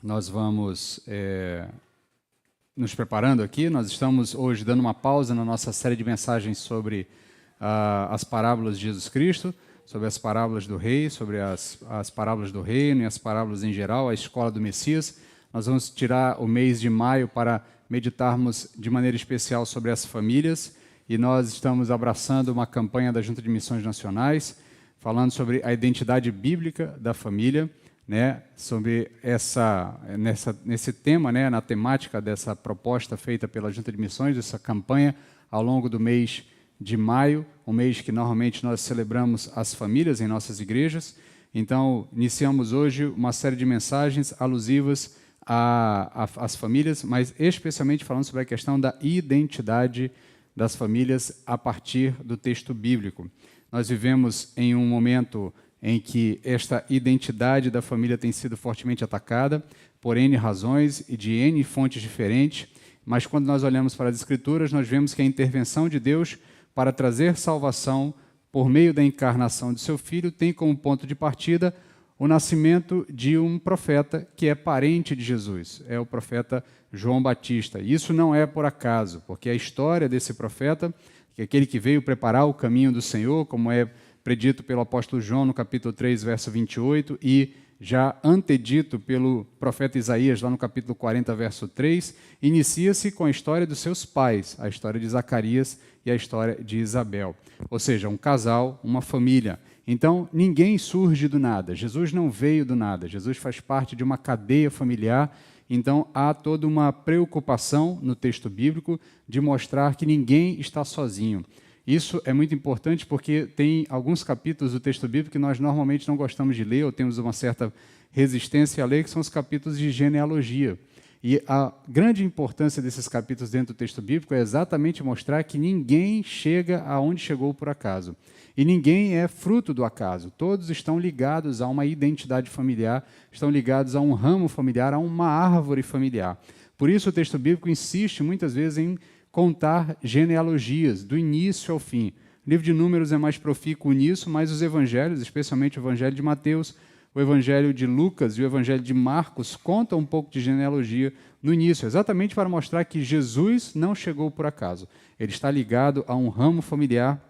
Nós vamos nos preparando aqui. Nós estamos hoje dando uma pausa na nossa série de mensagens sobre as parábolas de Jesus Cristo, sobre as parábolas do rei, sobre as parábolas do reino e as parábolas em geral, a escola do Messias. Nós vamos tirar o mês de maio para meditarmos de maneira especial sobre as famílias, e nós estamos abraçando uma campanha da Junta de Missões Nacionais, falando sobre a identidade bíblica da família, né, sobre nesse tema, né, na temática dessa proposta feita pela Junta de Missões, dessa campanha ao longo do mês de maio, um mês que normalmente nós celebramos as famílias em nossas igrejas. Então, iniciamos hoje uma série de mensagens alusivas às famílias, mas especialmente falando sobre a questão da identidade das famílias a partir do texto bíblico. Nós vivemos em um momento em que esta identidade da família tem sido fortemente atacada por N razões e de N fontes diferentes, mas quando nós olhamos para as Escrituras, nós vemos que a intervenção de Deus para trazer salvação por meio da encarnação de seu Filho tem como ponto de partida o nascimento de um profeta que é parente de Jesus, é o profeta João Batista. Isso não é por acaso, porque a história desse profeta, que é aquele que veio preparar o caminho do Senhor, como é predito pelo apóstolo João no capítulo 3, verso 28, e já antedito pelo profeta Isaías, lá no capítulo 40, verso 3, inicia-se com a história dos seus pais, a história de Zacarias e a história de Isabel. Ou seja, um casal, uma família. Então, ninguém surge do nada. Jesus não veio do nada. Jesus faz parte de uma cadeia familiar. Então, há toda uma preocupação no texto bíblico de mostrar que ninguém está sozinho. Isso é muito importante porque tem alguns capítulos do texto bíblico que nós normalmente não gostamos de ler, ou temos uma certa resistência a ler, que são os capítulos de genealogia. E a grande importância desses capítulos dentro do texto bíblico é exatamente mostrar que ninguém chega aonde chegou por acaso. E ninguém é fruto do acaso. Todos estão ligados a uma identidade familiar, estão ligados a um ramo familiar, a uma árvore familiar. Por isso o texto bíblico insiste muitas vezes em contar genealogias, do início ao fim. O livro de Números é mais profícuo nisso, mas os evangelhos, especialmente o evangelho de Mateus, o evangelho de Lucas e o evangelho de Marcos, contam um pouco de genealogia no início, exatamente para mostrar que Jesus não chegou por acaso. Ele está ligado a um ramo familiar,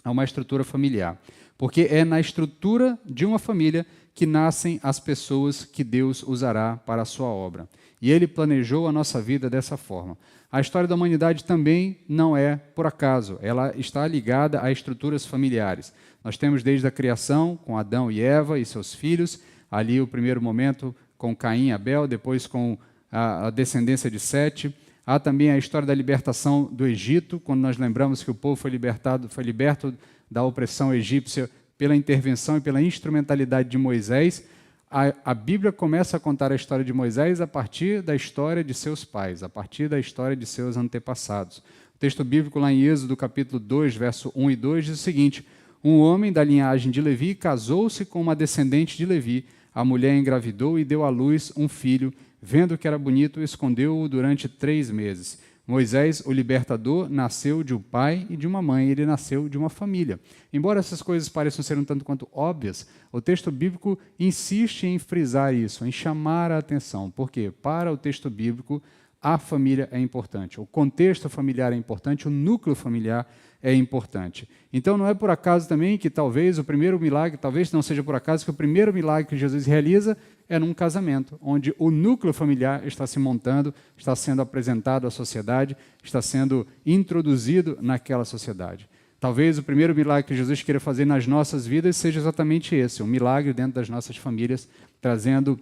a uma estrutura familiar. Porque é na estrutura de uma família que nascem as pessoas que Deus usará para a sua obra. E Ele planejou a nossa vida dessa forma. A história da humanidade também não é por acaso, ela está ligada a estruturas familiares. Nós temos desde a criação, com Adão e Eva e seus filhos, ali o primeiro momento com Caim e Abel, depois com a descendência de Sete. Há também a história da libertação do Egito, quando nós lembramos que o povo foi liberto da opressão egípcia pela intervenção e pela instrumentalidade de Moisés. A Bíblia começa a contar a história de Moisés a partir da história de seus pais, a partir da história de seus antepassados. O texto bíblico lá em Êxodo, capítulo 2, verso 1 e 2, diz o seguinte: um homem da linhagem de Levi casou-se com uma descendente de Levi, a mulher engravidou e deu à luz um filho, vendo que era bonito, escondeu-o durante 3 meses. Moisés, o libertador, nasceu de um pai e de uma mãe, ele nasceu de uma família. Embora essas coisas pareçam ser um tanto quanto óbvias, o texto bíblico insiste em frisar isso, em chamar a atenção. Por quê? Para o texto bíblico, a família é importante, o contexto familiar é importante, o núcleo familiar é importante. Então não é por acaso também que talvez o primeiro milagre, talvez não seja por acaso que o primeiro milagre que Jesus realiza é num casamento, onde o núcleo familiar está se montando, está sendo apresentado à sociedade, está sendo introduzido naquela sociedade. Talvez o primeiro milagre que Jesus queira fazer nas nossas vidas seja exatamente esse, um milagre dentro das nossas famílias, trazendo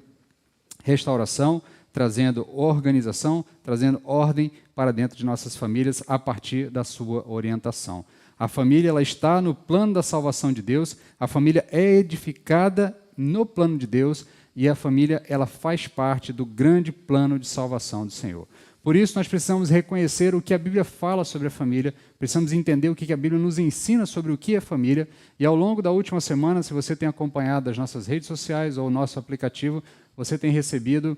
restauração, trazendo organização, trazendo ordem para dentro de nossas famílias a partir da sua orientação. A família ela está no plano da salvação de Deus, a família é edificada no plano de Deus e a família ela faz parte do grande plano de salvação do Senhor. Por isso, nós precisamos reconhecer o que a Bíblia fala sobre a família, precisamos entender o que a Bíblia nos ensina sobre o que é família, e ao longo da última semana, se você tem acompanhado as nossas redes sociais ou o nosso aplicativo, você tem recebido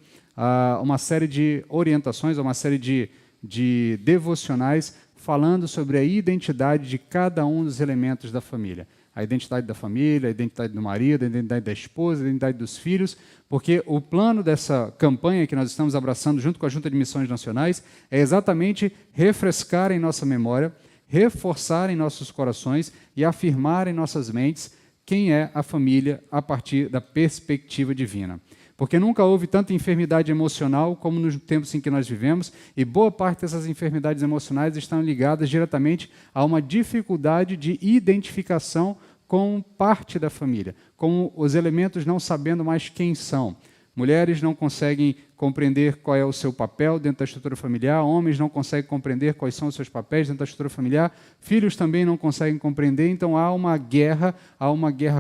uma série de orientações, uma série de devocionais falando sobre a identidade de cada um dos elementos da família. A identidade da família, a identidade do marido, a identidade da esposa, a identidade dos filhos, porque o plano dessa campanha que nós estamos abraçando junto com a Junta de Missões Nacionais é exatamente refrescar em nossa memória, reforçar em nossos corações e afirmar em nossas mentes quem é a família a partir da perspectiva divina. Porque nunca houve tanta enfermidade emocional como nos tempos em que nós vivemos, e boa parte dessas enfermidades emocionais estão ligadas diretamente a uma dificuldade de identificação com parte da família, com os elementos não sabendo mais quem são. Mulheres não conseguem compreender qual é o seu papel dentro da estrutura familiar, homens não conseguem compreender quais são os seus papéis dentro da estrutura familiar, filhos também não conseguem compreender, então há uma guerra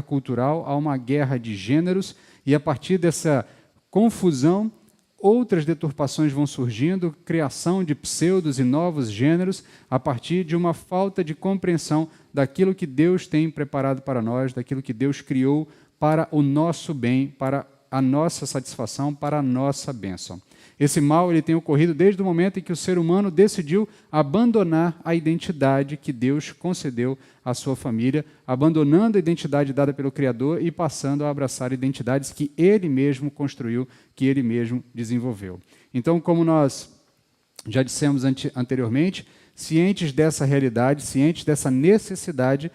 cultural, há uma guerra de gêneros, e a partir dessa confusão, outras deturpações vão surgindo, criação de pseudos e novos gêneros, a partir de uma falta de compreensão daquilo que Deus tem preparado para nós, daquilo que Deus criou para o nosso bem, para a nossa satisfação, para a nossa bênção. Esse mal ele tem ocorrido desde o momento em que o ser humano decidiu abandonar a identidade que Deus concedeu à sua família, abandonando a identidade dada pelo Criador e passando a abraçar identidades que Ele mesmo construiu, que Ele mesmo desenvolveu. Então, como nós já dissemos anteriormente, cientes dessa realidade, cientes dessa necessidade,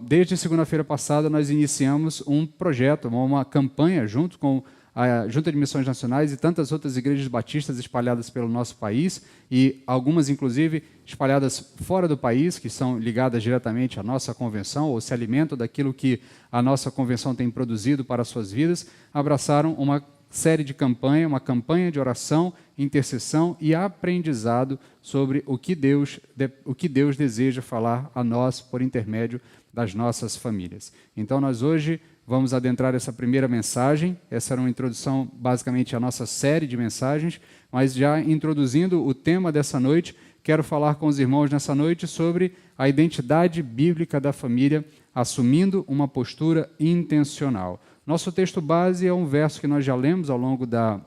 desde segunda-feira passada nós iniciamos um projeto, uma campanha junto com a Junta de Missões Nacionais e tantas outras igrejas batistas espalhadas pelo nosso país, e algumas, inclusive, espalhadas fora do país, que são ligadas diretamente à nossa convenção, ou se alimentam daquilo que a nossa convenção tem produzido para as suas vidas, abraçaram uma série de campanha, uma campanha de oração, intercessão e aprendizado sobre o que Deus deseja falar a nós por intermédio das nossas famílias. Então, nós hoje vamos adentrar essa primeira mensagem. Essa era uma introdução, basicamente, à nossa série de mensagens, mas já introduzindo o tema dessa noite, quero falar com os irmãos nessa noite sobre a identidade bíblica da família, assumindo uma postura intencional. Nosso texto base é um verso que nós já lemos ao longo da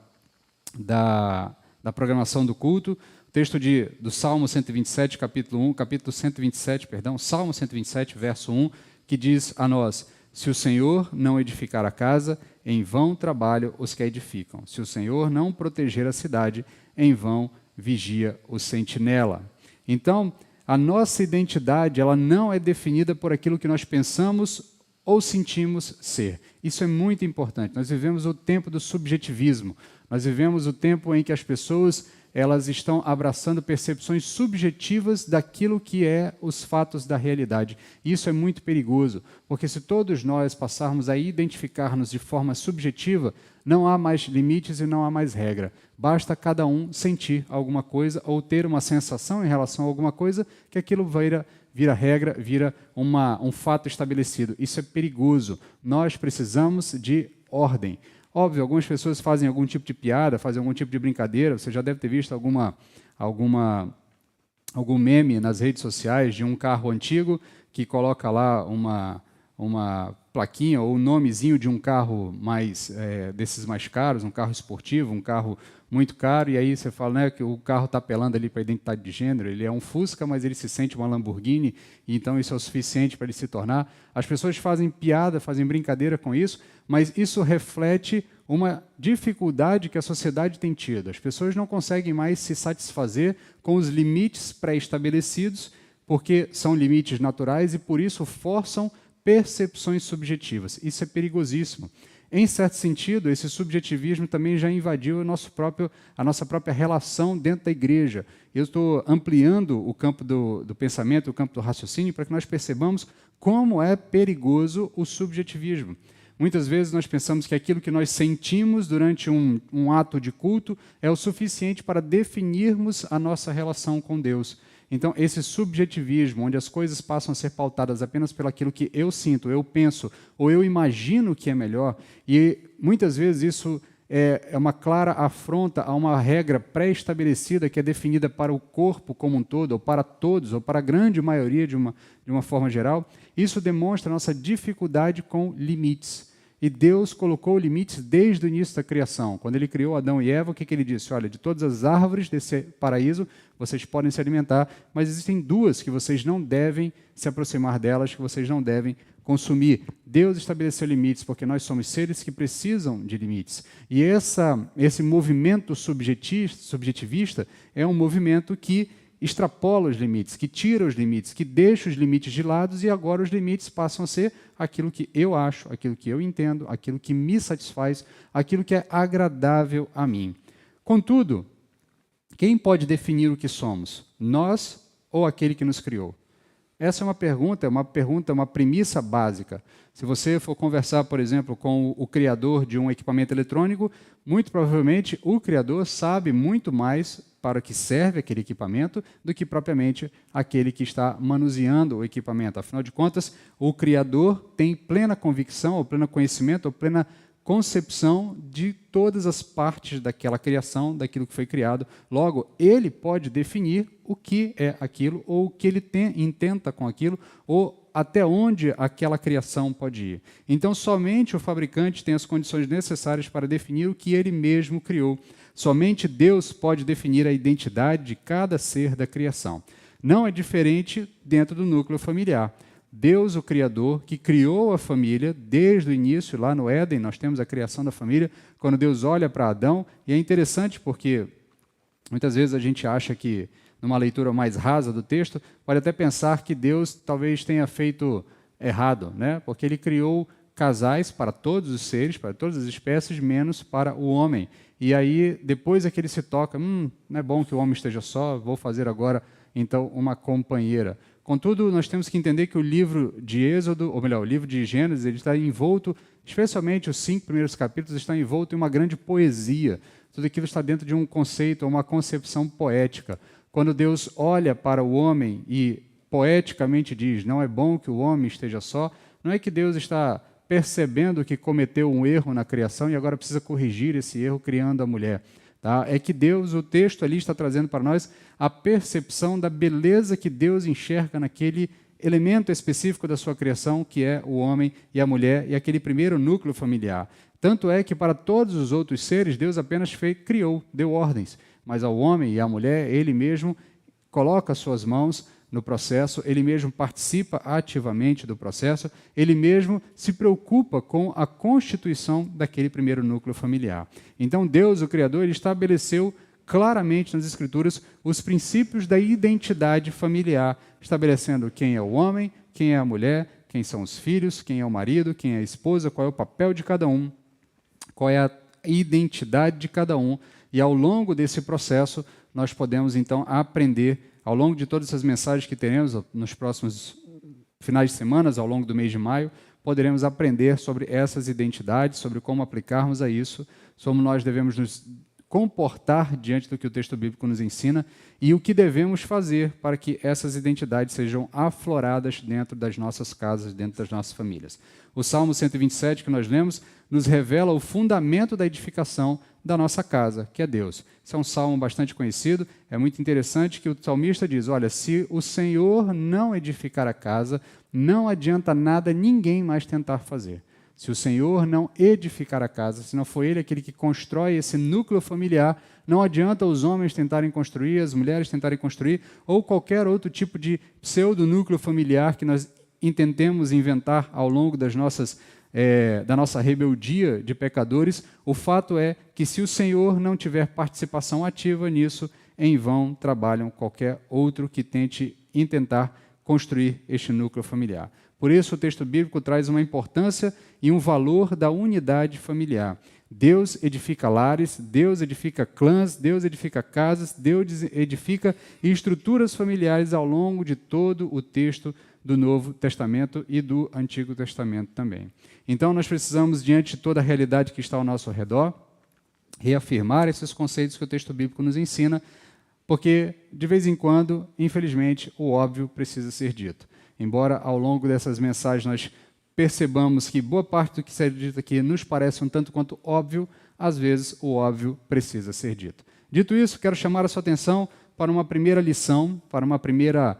programação do culto, o texto do Salmo 127, capítulo 127, Salmo 127, verso 1, que diz a nós: se o Senhor não edificar a casa, em vão trabalham os que a edificam. Se o Senhor não proteger a cidade, em vão vigia o sentinela. Então, a nossa identidade ela não é definida por aquilo que nós pensamos ou sentimos ser. Isso é muito importante. Nós vivemos o tempo do subjetivismo. Nós vivemos o tempo em que as pessoas elas estão abraçando percepções subjetivas daquilo que é os fatos da realidade. Isso é muito perigoso, porque se todos nós passarmos a identificar-nos de forma subjetiva, não há mais limites e não há mais regra. Basta cada um sentir alguma coisa ou ter uma sensação em relação a alguma coisa que aquilo vira regra, vira um fato estabelecido. Isso é perigoso. Nós precisamos de ordem. Óbvio, algumas pessoas fazem algum tipo de piada, fazem algum tipo de brincadeira. Você já deve ter visto algum meme nas redes sociais de um carro antigo que coloca lá uma plaquinha ou um nomezinho de um carro desses mais caros, um carro esportivo, um carro muito caro, e aí você fala, né, que o carro está apelando ali para a identidade de gênero, ele é um Fusca, mas ele se sente uma Lamborghini, e então isso é o suficiente para ele se tornar. As pessoas fazem piada, fazem brincadeira com isso, mas isso reflete uma dificuldade que a sociedade tem tido. As pessoas não conseguem mais se satisfazer com os limites pré-estabelecidos, porque são limites naturais e, por isso, forçam percepções subjetivas. Isso é perigosíssimo. Em certo sentido, esse subjetivismo também já invadiu a nossa própria relação dentro da igreja. Eu estou ampliando o campo do pensamento, o campo do raciocínio, para que nós percebamos como é perigoso o subjetivismo. Muitas vezes nós pensamos que aquilo que nós sentimos durante um ato de culto é o suficiente para definirmos a nossa relação com Deus. Então, esse subjetivismo, onde as coisas passam a ser pautadas apenas pelo aquilo que eu sinto, eu penso, ou eu imagino que é melhor, e muitas vezes isso é uma clara afronta a uma regra pré-estabelecida que é definida para o corpo como um todo, ou para todos, ou para a grande maioria de uma forma geral. Isso demonstra a nossa dificuldade com limites. E Deus colocou limites desde o início da criação. Quando Ele criou Adão e Eva, o que Ele disse? Olha, de todas as árvores desse paraíso, vocês podem se alimentar, mas existem duas que vocês não devem se aproximar delas, que vocês não devem consumir. Deus estabeleceu limites, porque nós somos seres que precisam de limites. E esse movimento subjetivista é um movimento que extrapola os limites, que tira os limites, que deixa os limites de lado, e agora os limites passam a ser aquilo que eu acho, aquilo que eu entendo, aquilo que me satisfaz, aquilo que é agradável a mim. Contudo, quem pode definir o que somos? Nós ou aquele que nos criou? Essa é uma premissa básica. Se você for conversar, por exemplo, com o criador de um equipamento eletrônico, muito provavelmente o criador sabe muito mais para que serve aquele equipamento do que propriamente aquele que está manuseando o equipamento. Afinal de contas, o criador tem plena convicção, ou pleno conhecimento, ou plena concepção de todas as partes daquela criação, daquilo que foi criado. Logo, ele pode definir o que é aquilo, ou o que ele intenta com aquilo, ou até onde aquela criação pode ir. Então, somente o fabricante tem as condições necessárias para definir o que ele mesmo criou. Somente Deus pode definir a identidade de cada ser da criação. Não é diferente dentro do núcleo familiar. Deus, o Criador, que criou a família desde o início, lá no Éden, nós temos a criação da família, quando Deus olha para Adão, e é interessante porque muitas vezes a gente acha que, numa leitura mais rasa do texto, pode até pensar que Deus talvez tenha feito errado, né? Porque ele criou casais para todos os seres, para todas as espécies, menos para o homem. E aí, depois é que ele se toca, não é bom que o homem esteja só, vou fazer agora, então, uma companheira. Contudo, nós temos que entender que o livro de Êxodo, ou melhor, o livro de Gênesis, ele está envolto, especialmente os 5 primeiros capítulos, está envolto em uma grande poesia. Tudo aquilo está dentro de um conceito, uma concepção poética. Quando Deus olha para o homem e poeticamente diz, não é bom que o homem esteja só, não é que Deus está percebendo que cometeu um erro na criação e agora precisa corrigir esse erro criando a mulher. Tá? É que Deus, o texto ali está trazendo para nós a percepção da beleza que Deus enxerga naquele elemento específico da sua criação, que é o homem e a mulher, e aquele primeiro núcleo familiar. Tanto é que para todos os outros seres, Deus apenas criou, deu ordens, mas ao homem e à mulher, ele mesmo coloca suas mãos no processo, ele mesmo participa ativamente do processo, ele mesmo se preocupa com a constituição daquele primeiro núcleo familiar. Então Deus, o Criador, ele estabeleceu claramente nas Escrituras os princípios da identidade familiar, estabelecendo quem é o homem, quem é a mulher, quem são os filhos, quem é o marido, quem é a esposa, qual é o papel de cada um, qual é a identidade de cada um, e ao longo desse processo nós podemos então aprender. Ao longo de todas essas mensagens que teremos nos próximos finais de semana, ao longo do mês de maio, poderemos aprender sobre essas identidades, sobre como aplicarmos a isso, como nós devemos nos comportar diante do que o texto bíblico nos ensina e o que devemos fazer para que essas identidades sejam afloradas dentro das nossas casas, dentro das nossas famílias. O Salmo 127 que nós lemos nos revela o fundamento da edificação da nossa casa, que é Deus. Esse é um salmo bastante conhecido, é muito interessante que o salmista diz, olha, se o Senhor não edificar a casa, não adianta nada ninguém mais tentar fazer. Se o Senhor não edificar a casa, se não for Ele aquele que constrói esse núcleo familiar, não adianta os homens tentarem construir, as mulheres tentarem construir, ou qualquer outro tipo de pseudo-núcleo familiar que nós intentemos inventar ao longo da nossa rebeldia de pecadores. O fato é que se o Senhor não tiver participação ativa nisso, em vão trabalham qualquer outro que tente intentar construir este núcleo familiar. Por isso o texto bíblico traz uma importância e um valor da unidade familiar. Deus edifica lares, Deus edifica clãs, Deus edifica casas, Deus edifica estruturas familiares ao longo de todo o texto do Novo Testamento e do Antigo Testamento também. Então nós precisamos, diante de toda a realidade que está ao nosso redor, reafirmar esses conceitos que o texto bíblico nos ensina, porque de vez em quando, infelizmente, o óbvio precisa ser dito. Embora ao longo dessas mensagens nós percebamos que boa parte do que será dito aqui nos parece um tanto quanto óbvio, às vezes o óbvio precisa ser dito. Dito isso, quero chamar a sua atenção para uma primeira lição, para uma primeira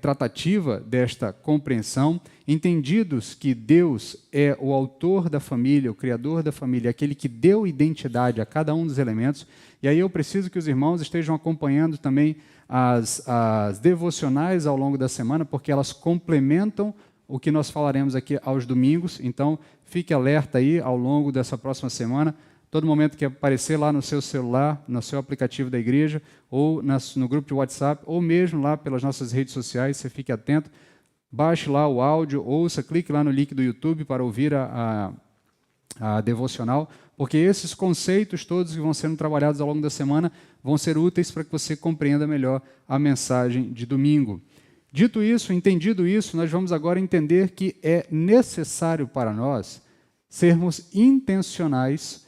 tratativa desta compreensão, entendidos que Deus é o autor da família, o criador da família, aquele que deu identidade a cada um dos elementos, e aí eu preciso que os irmãos estejam acompanhando também as devocionais ao longo da semana, porque elas complementam o que nós falaremos aqui aos domingos. Então, fique alerta aí ao longo dessa próxima semana. Todo momento que aparecer lá no seu celular, no seu aplicativo da igreja, ou no grupo de WhatsApp, ou mesmo lá pelas nossas redes sociais, você fique atento. Baixe lá o áudio, ouça, clique lá no link do YouTube para ouvir a devocional, porque esses conceitos todos que vão sendo trabalhados ao longo da semana vão ser úteis para que você compreenda melhor a mensagem de domingo. Dito isso, entendido isso, nós vamos agora entender que é necessário para nós sermos intencionais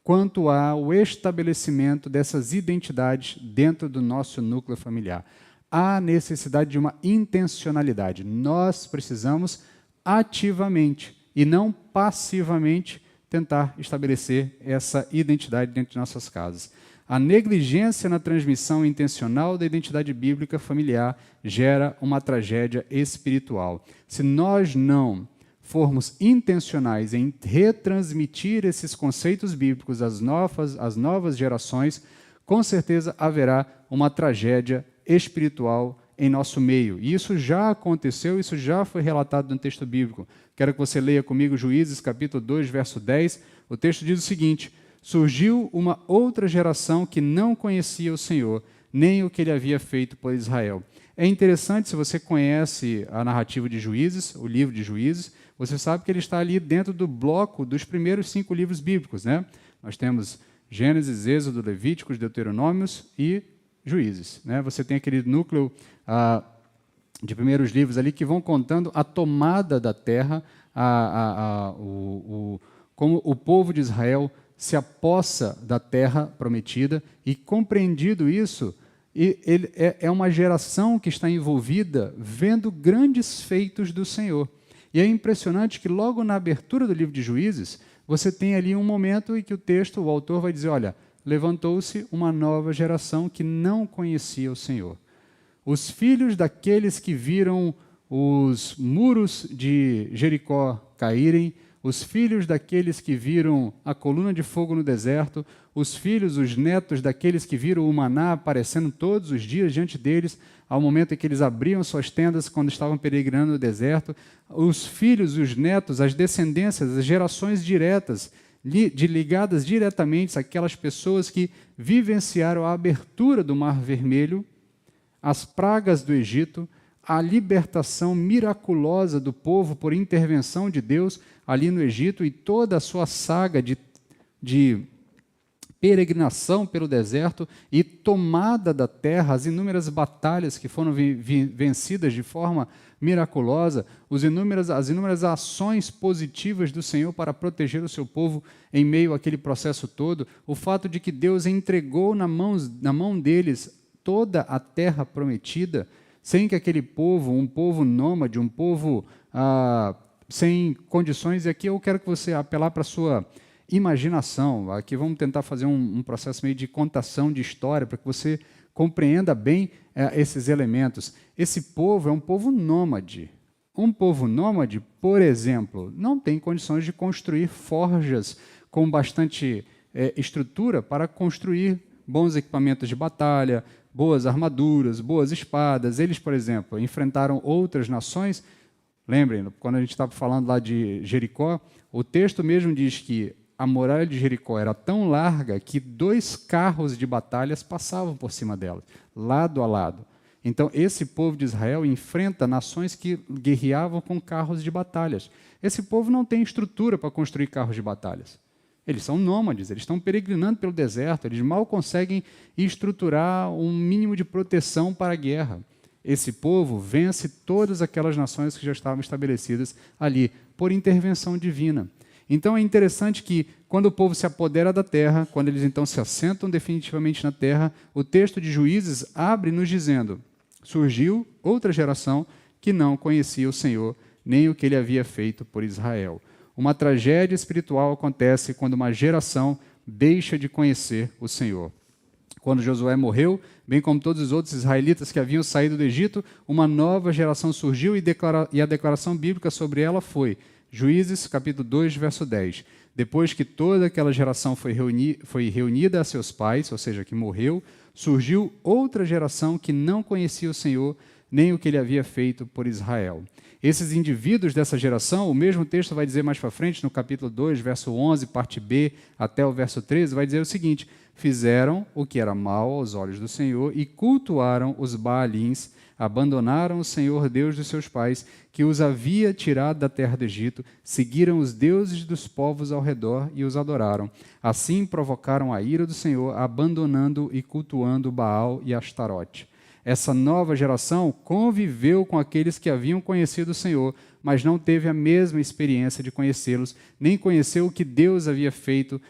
quanto ao estabelecimento dessas identidades dentro do nosso núcleo familiar. Há necessidade de uma intencionalidade. Nós precisamos ativamente e não passivamente tentar estabelecer essa identidade dentro de nossas casas. A negligência na transmissão intencional da identidade bíblica familiar gera uma tragédia espiritual. Se nós não formos intencionais em retransmitir esses conceitos bíblicos às novas gerações, com certeza haverá uma tragédia espiritual em nosso meio. E isso já aconteceu, isso já foi relatado no texto bíblico. Quero que você leia comigo Juízes, capítulo 2, verso 10. O texto diz o seguinte: surgiu uma outra geração que não conhecia o Senhor, nem o que ele havia feito por Israel. É interessante, se você conhece a narrativa de Juízes, o livro de Juízes, você sabe que ele está ali dentro do bloco dos primeiros 5 livros bíblicos, né? Nós temos Gênesis, Êxodo, Levíticos, Deuteronômios e Juízes, né? Você tem aquele núcleo de primeiros livros ali que vão contando a tomada da terra, como o povo de Israel se apossa da terra prometida, e compreendido isso, ele é uma geração que está envolvida vendo grandes feitos do Senhor. E é impressionante que logo na abertura do livro de Juízes, você tem ali um momento em que o autor vai dizer, olha, levantou-se uma nova geração que não conhecia o Senhor. Os filhos daqueles que viram os muros de Jericó caírem, os filhos daqueles que viram a coluna de fogo no deserto, os netos daqueles que viram o maná aparecendo todos os dias diante deles, ao momento em que eles abriam suas tendas quando estavam peregrinando no deserto, os filhos, os netos, as descendências, as gerações diretas, ligadas diretamente àquelas pessoas que vivenciaram a abertura do Mar Vermelho, as pragas do Egito, a libertação miraculosa do povo por intervenção de Deus ali no Egito e toda a sua saga de peregrinação pelo deserto e tomada da terra, as inúmeras batalhas que foram vencidas de forma miraculosa, as inúmeras ações positivas do Senhor para proteger o seu povo em meio àquele processo todo, o fato de que Deus entregou na mão deles toda a terra prometida, sem que aquele povo, um povo nômade, um povo sem condições, e aqui eu quero que você apelar para a sua imaginação, aqui vamos tentar fazer um processo meio de contação de história, para que você compreenda bem esses elementos. Esse povo é um povo nômade. Um povo nômade, por exemplo, não tem condições de construir forjas com bastante estrutura para construir bons equipamentos de batalha, boas armaduras, boas espadas. Eles, por exemplo, enfrentaram outras nações. Lembrem, quando a gente estava falando lá de Jericó, o texto mesmo diz que a muralha de Jericó era tão larga que 2 carros de batalhas passavam por cima dela, lado a lado. Então, esse povo de Israel enfrenta nações que guerreavam com carros de batalhas. Esse povo não tem estrutura para construir carros de batalhas. Eles são nômades, eles estão peregrinando pelo deserto, eles mal conseguem estruturar um mínimo de proteção para a guerra. Esse povo vence todas aquelas nações que já estavam estabelecidas ali, por intervenção divina. Então é interessante que, quando o povo se apodera da terra, quando eles então se assentam definitivamente na terra, o texto de Juízes abre nos dizendo: surgiu outra geração que não conhecia o Senhor, nem o que ele havia feito por Israel. Uma tragédia espiritual acontece quando uma geração deixa de conhecer o Senhor. Quando Josué morreu, bem como todos os outros israelitas que haviam saído do Egito, uma nova geração surgiu e a declaração bíblica sobre ela foi Juízes, capítulo 2, verso 10. Depois que toda aquela geração foi reunida a seus pais, ou seja, que morreu, surgiu outra geração que não conhecia o Senhor, nem o que ele havia feito por Israel. Esses indivíduos dessa geração, o mesmo texto vai dizer mais para frente, no capítulo 2, verso 11, parte B, até o verso 13, vai dizer o seguinte: fizeram o que era mal aos olhos do Senhor e cultuaram os Baalins, abandonaram o Senhor Deus dos seus pais, que os havia tirado da terra do Egito, seguiram os deuses dos povos ao redor e os adoraram. Assim provocaram a ira do Senhor, abandonando e cultuando Baal e Astarote. Essa nova geração conviveu com aqueles que haviam conhecido o Senhor, mas não teve a mesma experiência de conhecê-los, nem conheceu o que Deus havia feito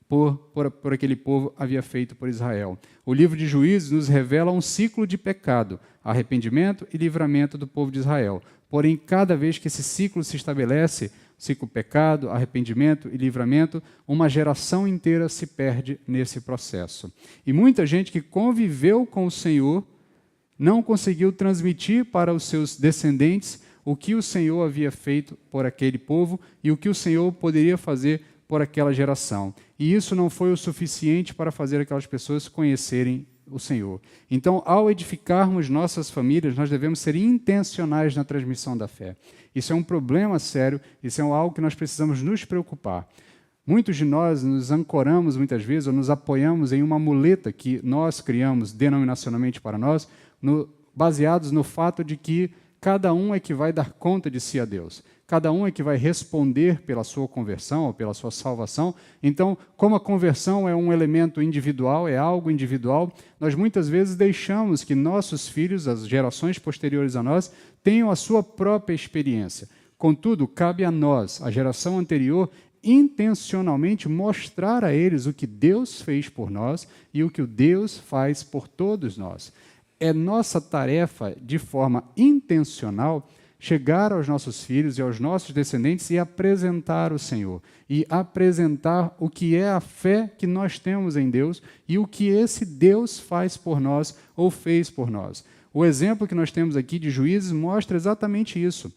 por aquele povo, havia feito por Israel. O livro de Juízes nos revela um ciclo de pecado, arrependimento e livramento do povo de Israel. Porém, cada vez que esse ciclo se estabelece, ciclo pecado, arrependimento e livramento, uma geração inteira se perde nesse processo. E muita gente que conviveu com o Senhor não conseguiu transmitir para os seus descendentes o que o Senhor havia feito por aquele povo e o que o Senhor poderia fazer por aquela geração. E isso não foi o suficiente para fazer aquelas pessoas conhecerem o Senhor. Então, ao edificarmos nossas famílias, nós devemos ser intencionais na transmissão da fé. Isso é um problema sério, isso é algo que nós precisamos nos preocupar. Muitos de nós nos ancoramos muitas vezes ou nos apoiamos em uma muleta que nós criamos denominacionalmente para nós, baseados no fato de que cada um é que vai dar conta de si a Deus. Cada um é que vai responder pela sua conversão ou pela sua salvação. Então, como a conversão é um elemento individual, é algo individual, nós muitas vezes deixamos que nossos filhos, as gerações posteriores a nós, tenham a sua própria experiência. Contudo, cabe a nós, a geração anterior, intencionalmente mostrar a eles o que Deus fez por nós e o que o Deus faz por todos nós. É nossa tarefa, de forma intencional, chegar aos nossos filhos e aos nossos descendentes e apresentar o Senhor. E apresentar o que é a fé que nós temos em Deus e o que esse Deus faz por nós ou fez por nós. O exemplo que nós temos aqui de Juízes mostra exatamente isso.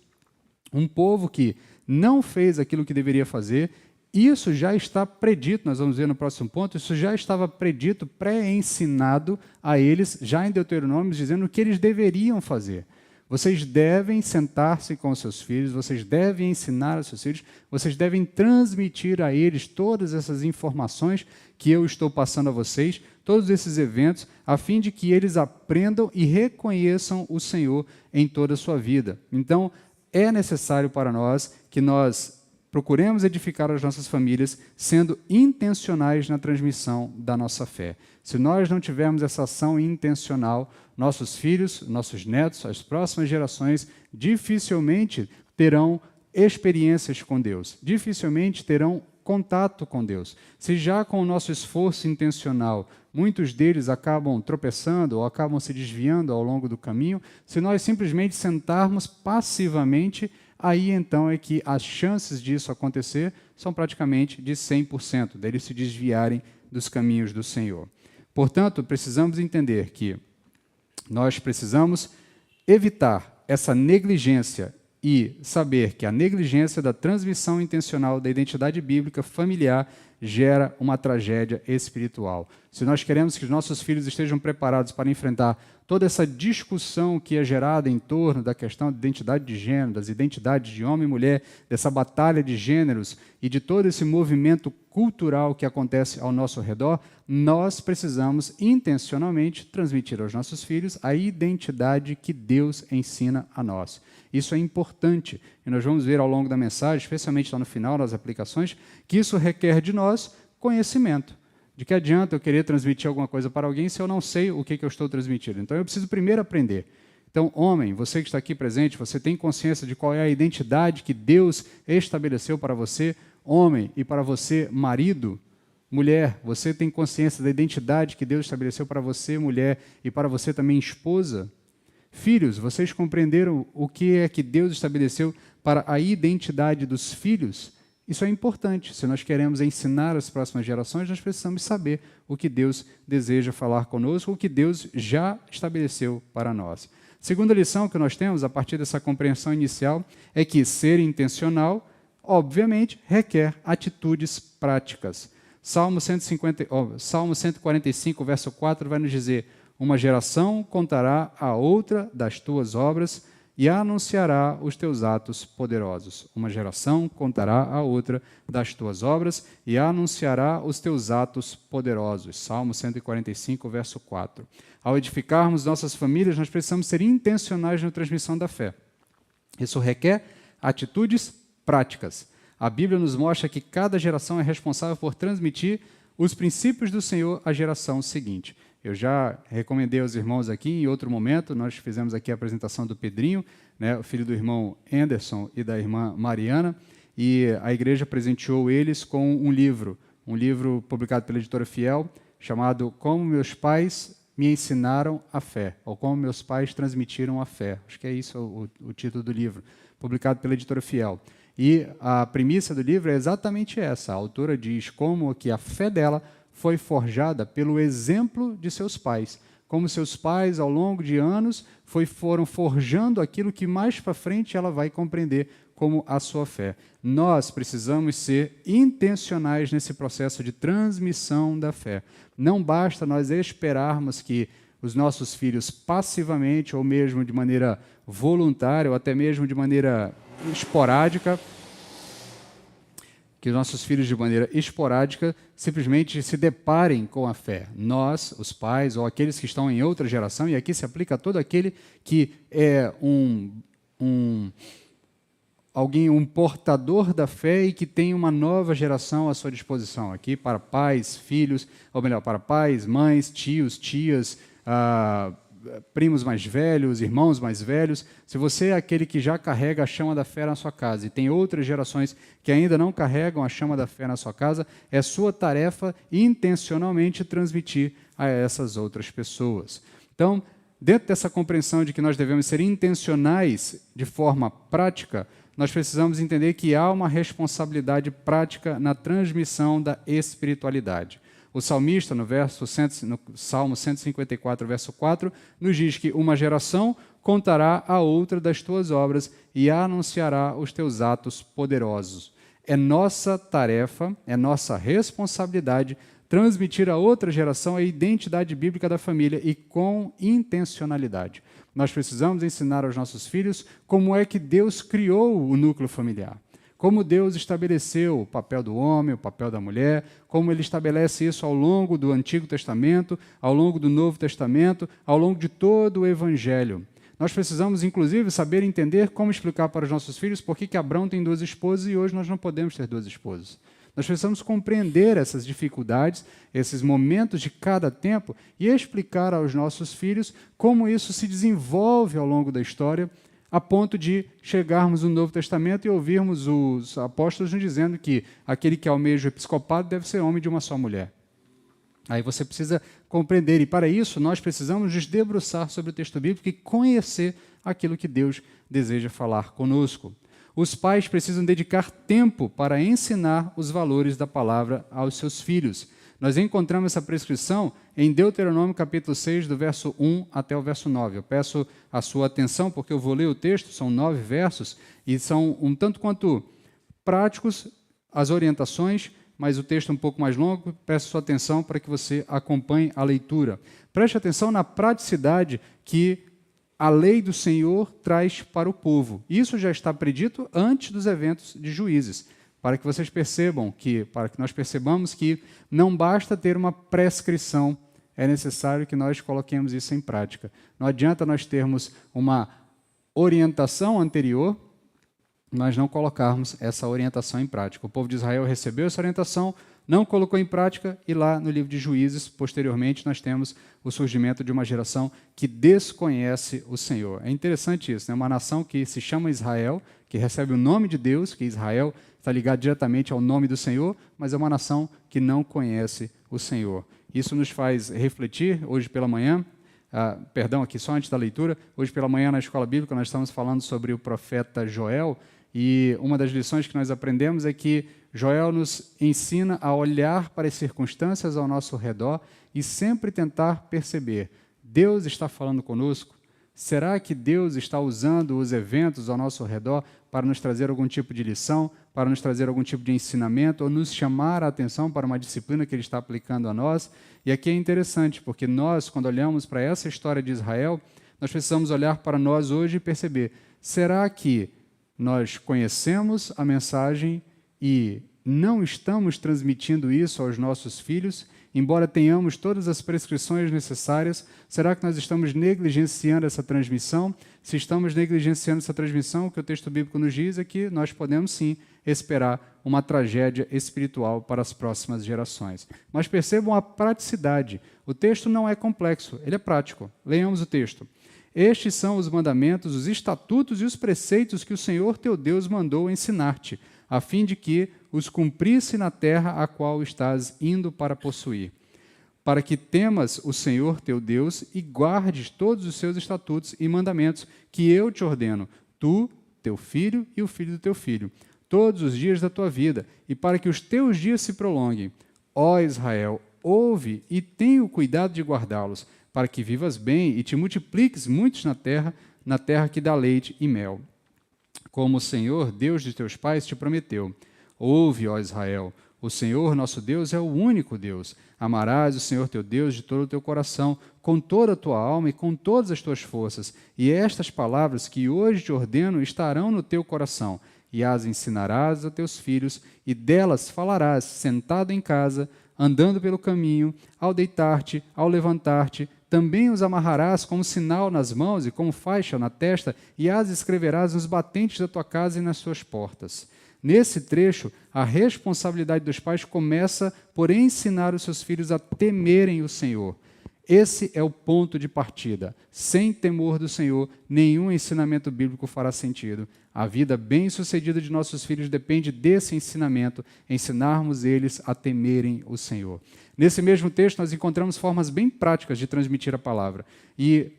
Um povo que não fez aquilo que deveria fazer. Isso já está predito, nós vamos ver no próximo ponto, isso já estava predito, pré-ensinado a eles, já em Deuteronômio, dizendo o que eles deveriam fazer. Vocês devem sentar-se com os seus filhos, vocês devem ensinar aos seus filhos, vocês devem transmitir a eles todas essas informações que eu estou passando a vocês, todos esses eventos, a fim de que eles aprendam e reconheçam o Senhor em toda a sua vida. Então, é necessário para nós que nós procuremos edificar as nossas famílias sendo intencionais na transmissão da nossa fé. Se nós não tivermos essa ação intencional, nossos filhos, nossos netos, as próximas gerações dificilmente terão experiências com Deus, dificilmente terão contato com Deus. Se já com o nosso esforço intencional, muitos deles acabam tropeçando ou acabam se desviando ao longo do caminho, se nós simplesmente sentarmos passivamente, aí então é que as chances disso acontecer são praticamente de 100%, deles se desviarem dos caminhos do Senhor. Portanto, precisamos entender que nós precisamos evitar essa negligência e saber que a negligência da transmissão intencional da identidade bíblica familiar gera uma tragédia espiritual. Se nós queremos que os nossos filhos estejam preparados para enfrentar toda essa discussão que é gerada em torno da questão da identidade de gênero, das identidades de homem e mulher, dessa batalha de gêneros e de todo esse movimento cultural que acontece ao nosso redor, nós precisamos intencionalmente transmitir aos nossos filhos a identidade que Deus ensina a nós. Isso é importante, e nós vamos ver ao longo da mensagem, especialmente lá no final das aplicações, que isso requer de nós conhecimento. De que adianta eu querer transmitir alguma coisa para alguém se eu não sei o que eu estou transmitindo? Então, eu preciso primeiro aprender. Então, homem, você que está aqui presente, você tem consciência de qual é a identidade que Deus estabeleceu para você, homem, e para você, marido, mulher, você tem consciência da identidade que Deus estabeleceu para você, mulher, e para você também, esposa? Filhos, vocês compreenderam o que é que Deus estabeleceu para a identidade dos filhos? Isso é importante. Se nós queremos ensinar as próximas gerações, nós precisamos saber o que Deus deseja falar conosco, o que Deus já estabeleceu para nós. Segunda lição que nós temos, a partir dessa compreensão inicial, é que ser intencional, obviamente, requer atitudes práticas. Salmo 145, verso 4, vai nos dizer: Uma geração contará a outra das tuas obras e anunciará os teus atos poderosos. Uma geração contará a outra das tuas obras e anunciará os teus atos poderosos. Salmo 145, verso 4. Ao edificarmos nossas famílias, nós precisamos ser intencionais na transmissão da fé. Isso requer atitudes práticas. A Bíblia nos mostra que cada geração é responsável por transmitir os princípios do Senhor à geração seguinte. Eu já recomendei aos irmãos aqui, em outro momento, nós fizemos aqui a apresentação do Pedrinho, né, o filho do irmão Anderson e da irmã Mariana, e a igreja presenteou eles com um livro publicado pela editora Fiel, chamado Como Meus Pais Me Ensinaram a Fé, ou Como Meus Pais Transmitiram a Fé. Acho que é isso o título do livro, publicado pela editora Fiel. E a premissa do livro é exatamente essa. A autora diz como que a fé dela foi forjada pelo exemplo de seus pais. Como seus pais, ao longo de anos, foram forjando aquilo que mais para frente ela vai compreender como a sua fé. Nós precisamos ser intencionais nesse processo de transmissão da fé. Não basta nós esperarmos que os nossos filhos passivamente, ou mesmo de maneira voluntária, ou até mesmo de maneira esporádica, que os nossos filhos, de maneira esporádica, simplesmente se deparem com a fé. Nós, os pais, ou aqueles que estão em outra geração, e aqui se aplica a todo aquele que é alguém, um portador da fé e que tem uma nova geração à sua disposição. Aqui para pais, filhos, ou melhor, para pais, mães, tios, tias, primos mais velhos, irmãos mais velhos. Se você é aquele que já carrega a chama da fé na sua casa e tem outras gerações que ainda não carregam a chama da fé na sua casa, é sua tarefa intencionalmente transmitir a essas outras pessoas. Então, dentro dessa compreensão de que nós devemos ser intencionais de forma prática, nós precisamos entender que há uma responsabilidade prática na transmissão da espiritualidade. O salmista, no Salmo 154, verso 4, nos diz que uma geração contará a outra das tuas obras e anunciará os teus atos poderosos. É nossa tarefa, é nossa responsabilidade transmitir a outra geração a identidade bíblica da família e com intencionalidade. Nós precisamos ensinar aos nossos filhos como é que Deus criou o núcleo familiar. Como Deus estabeleceu o papel do homem, o papel da mulher, como Ele estabelece isso ao longo do Antigo Testamento, ao longo do Novo Testamento, ao longo de todo o Evangelho. Nós precisamos, inclusive, saber entender como explicar para os nossos filhos por que Abrão tem 2 esposas e hoje nós não podemos ter 2 esposas. Nós precisamos compreender essas dificuldades, esses momentos de cada tempo e explicar aos nossos filhos como isso se desenvolve ao longo da história, a ponto de chegarmos no Novo Testamento e ouvirmos os apóstolos nos dizendo que aquele que almeja o episcopado deve ser homem de uma só mulher. Aí você precisa compreender, e para isso nós precisamos nos debruçar sobre o texto bíblico e conhecer aquilo que Deus deseja falar conosco. Os pais precisam dedicar tempo para ensinar os valores da palavra aos seus filhos. Nós encontramos essa prescrição em Deuteronômio capítulo 6, do verso 1 até o verso 9. Eu peço a sua atenção, porque eu vou ler o texto, são 9 versos, e são um tanto quanto práticos as orientações, mas o texto é um pouco mais longo. Peço a sua atenção para que você acompanhe a leitura. Preste atenção na praticidade que a lei do Senhor traz para o povo. Isso já está predito antes dos eventos de Juízes. Para que vocês percebam para que nós percebamos que não basta ter uma prescrição, é necessário que nós coloquemos isso em prática. Não adianta nós termos uma orientação anterior, mas não colocarmos essa orientação em prática. O povo de Israel recebeu essa orientação, não colocou em prática, e lá no livro de Juízes, posteriormente, nós temos o surgimento de uma geração que desconhece o Senhor. É interessante isso, né? Uma nação que se chama Israel, que recebe o nome de Deus, que Israel está ligado diretamente ao nome do Senhor, mas é uma nação que não conhece o Senhor. Isso nos faz refletir, hoje pela manhã, aqui só antes da leitura, hoje pela manhã na Escola Bíblica nós estamos falando sobre o profeta Joel, e uma das lições que nós aprendemos é que Joel nos ensina a olhar para as circunstâncias ao nosso redor e sempre tentar perceber, Deus está falando conosco, Será que Deus está usando os eventos ao nosso redor para nos trazer algum tipo de lição, para nos trazer algum tipo de ensinamento, ou nos chamar a atenção para uma disciplina que Ele está aplicando a nós? E aqui é interessante, porque nós, quando olhamos para essa história de Israel, nós precisamos olhar para nós hoje e perceber, será que nós conhecemos a mensagem e não estamos transmitindo isso aos nossos filhos? Embora tenhamos todas as prescrições necessárias, será que nós estamos negligenciando essa transmissão? Se estamos negligenciando essa transmissão, o que o texto bíblico nos diz é que nós podemos sim esperar uma tragédia espiritual para as próximas gerações. Mas percebam a praticidade. O texto não é complexo, ele é prático. Leiamos o texto. Estes são os mandamentos, os estatutos e os preceitos que o Senhor teu Deus mandou ensinar-te, a fim de que os cumprisse na terra a qual estás indo para possuir, para que temas o Senhor teu Deus e guardes todos os seus estatutos e mandamentos que eu te ordeno, tu, teu filho e o filho do teu filho, todos os dias da tua vida, e para que os teus dias se prolonguem. Ó Israel, ouve e tenha o cuidado de guardá-los, para que vivas bem e te multipliques muitos na terra que dá leite e mel, como o Senhor, Deus de teus pais, te prometeu. Ouve, ó Israel, o Senhor nosso Deus é o único Deus. Amarás o Senhor teu Deus de todo o teu coração, com toda a tua alma e com todas as tuas forças. E estas palavras que hoje te ordeno estarão no teu coração, e as ensinarás a teus filhos, e delas falarás, sentado em casa, andando pelo caminho, ao deitar-te, ao levantar-te. Também os amarrarás como sinal nas mãos e como faixa na testa, e as escreverás nos batentes da tua casa e nas suas portas. Nesse trecho, a responsabilidade dos pais começa por ensinar os seus filhos a temerem o Senhor. Esse é o ponto de partida. Sem temor do Senhor, nenhum ensinamento bíblico fará sentido. A vida bem-sucedida de nossos filhos depende desse ensinamento, ensinarmos eles a temerem o Senhor. Nesse mesmo texto, nós encontramos formas bem práticas de transmitir a palavra. E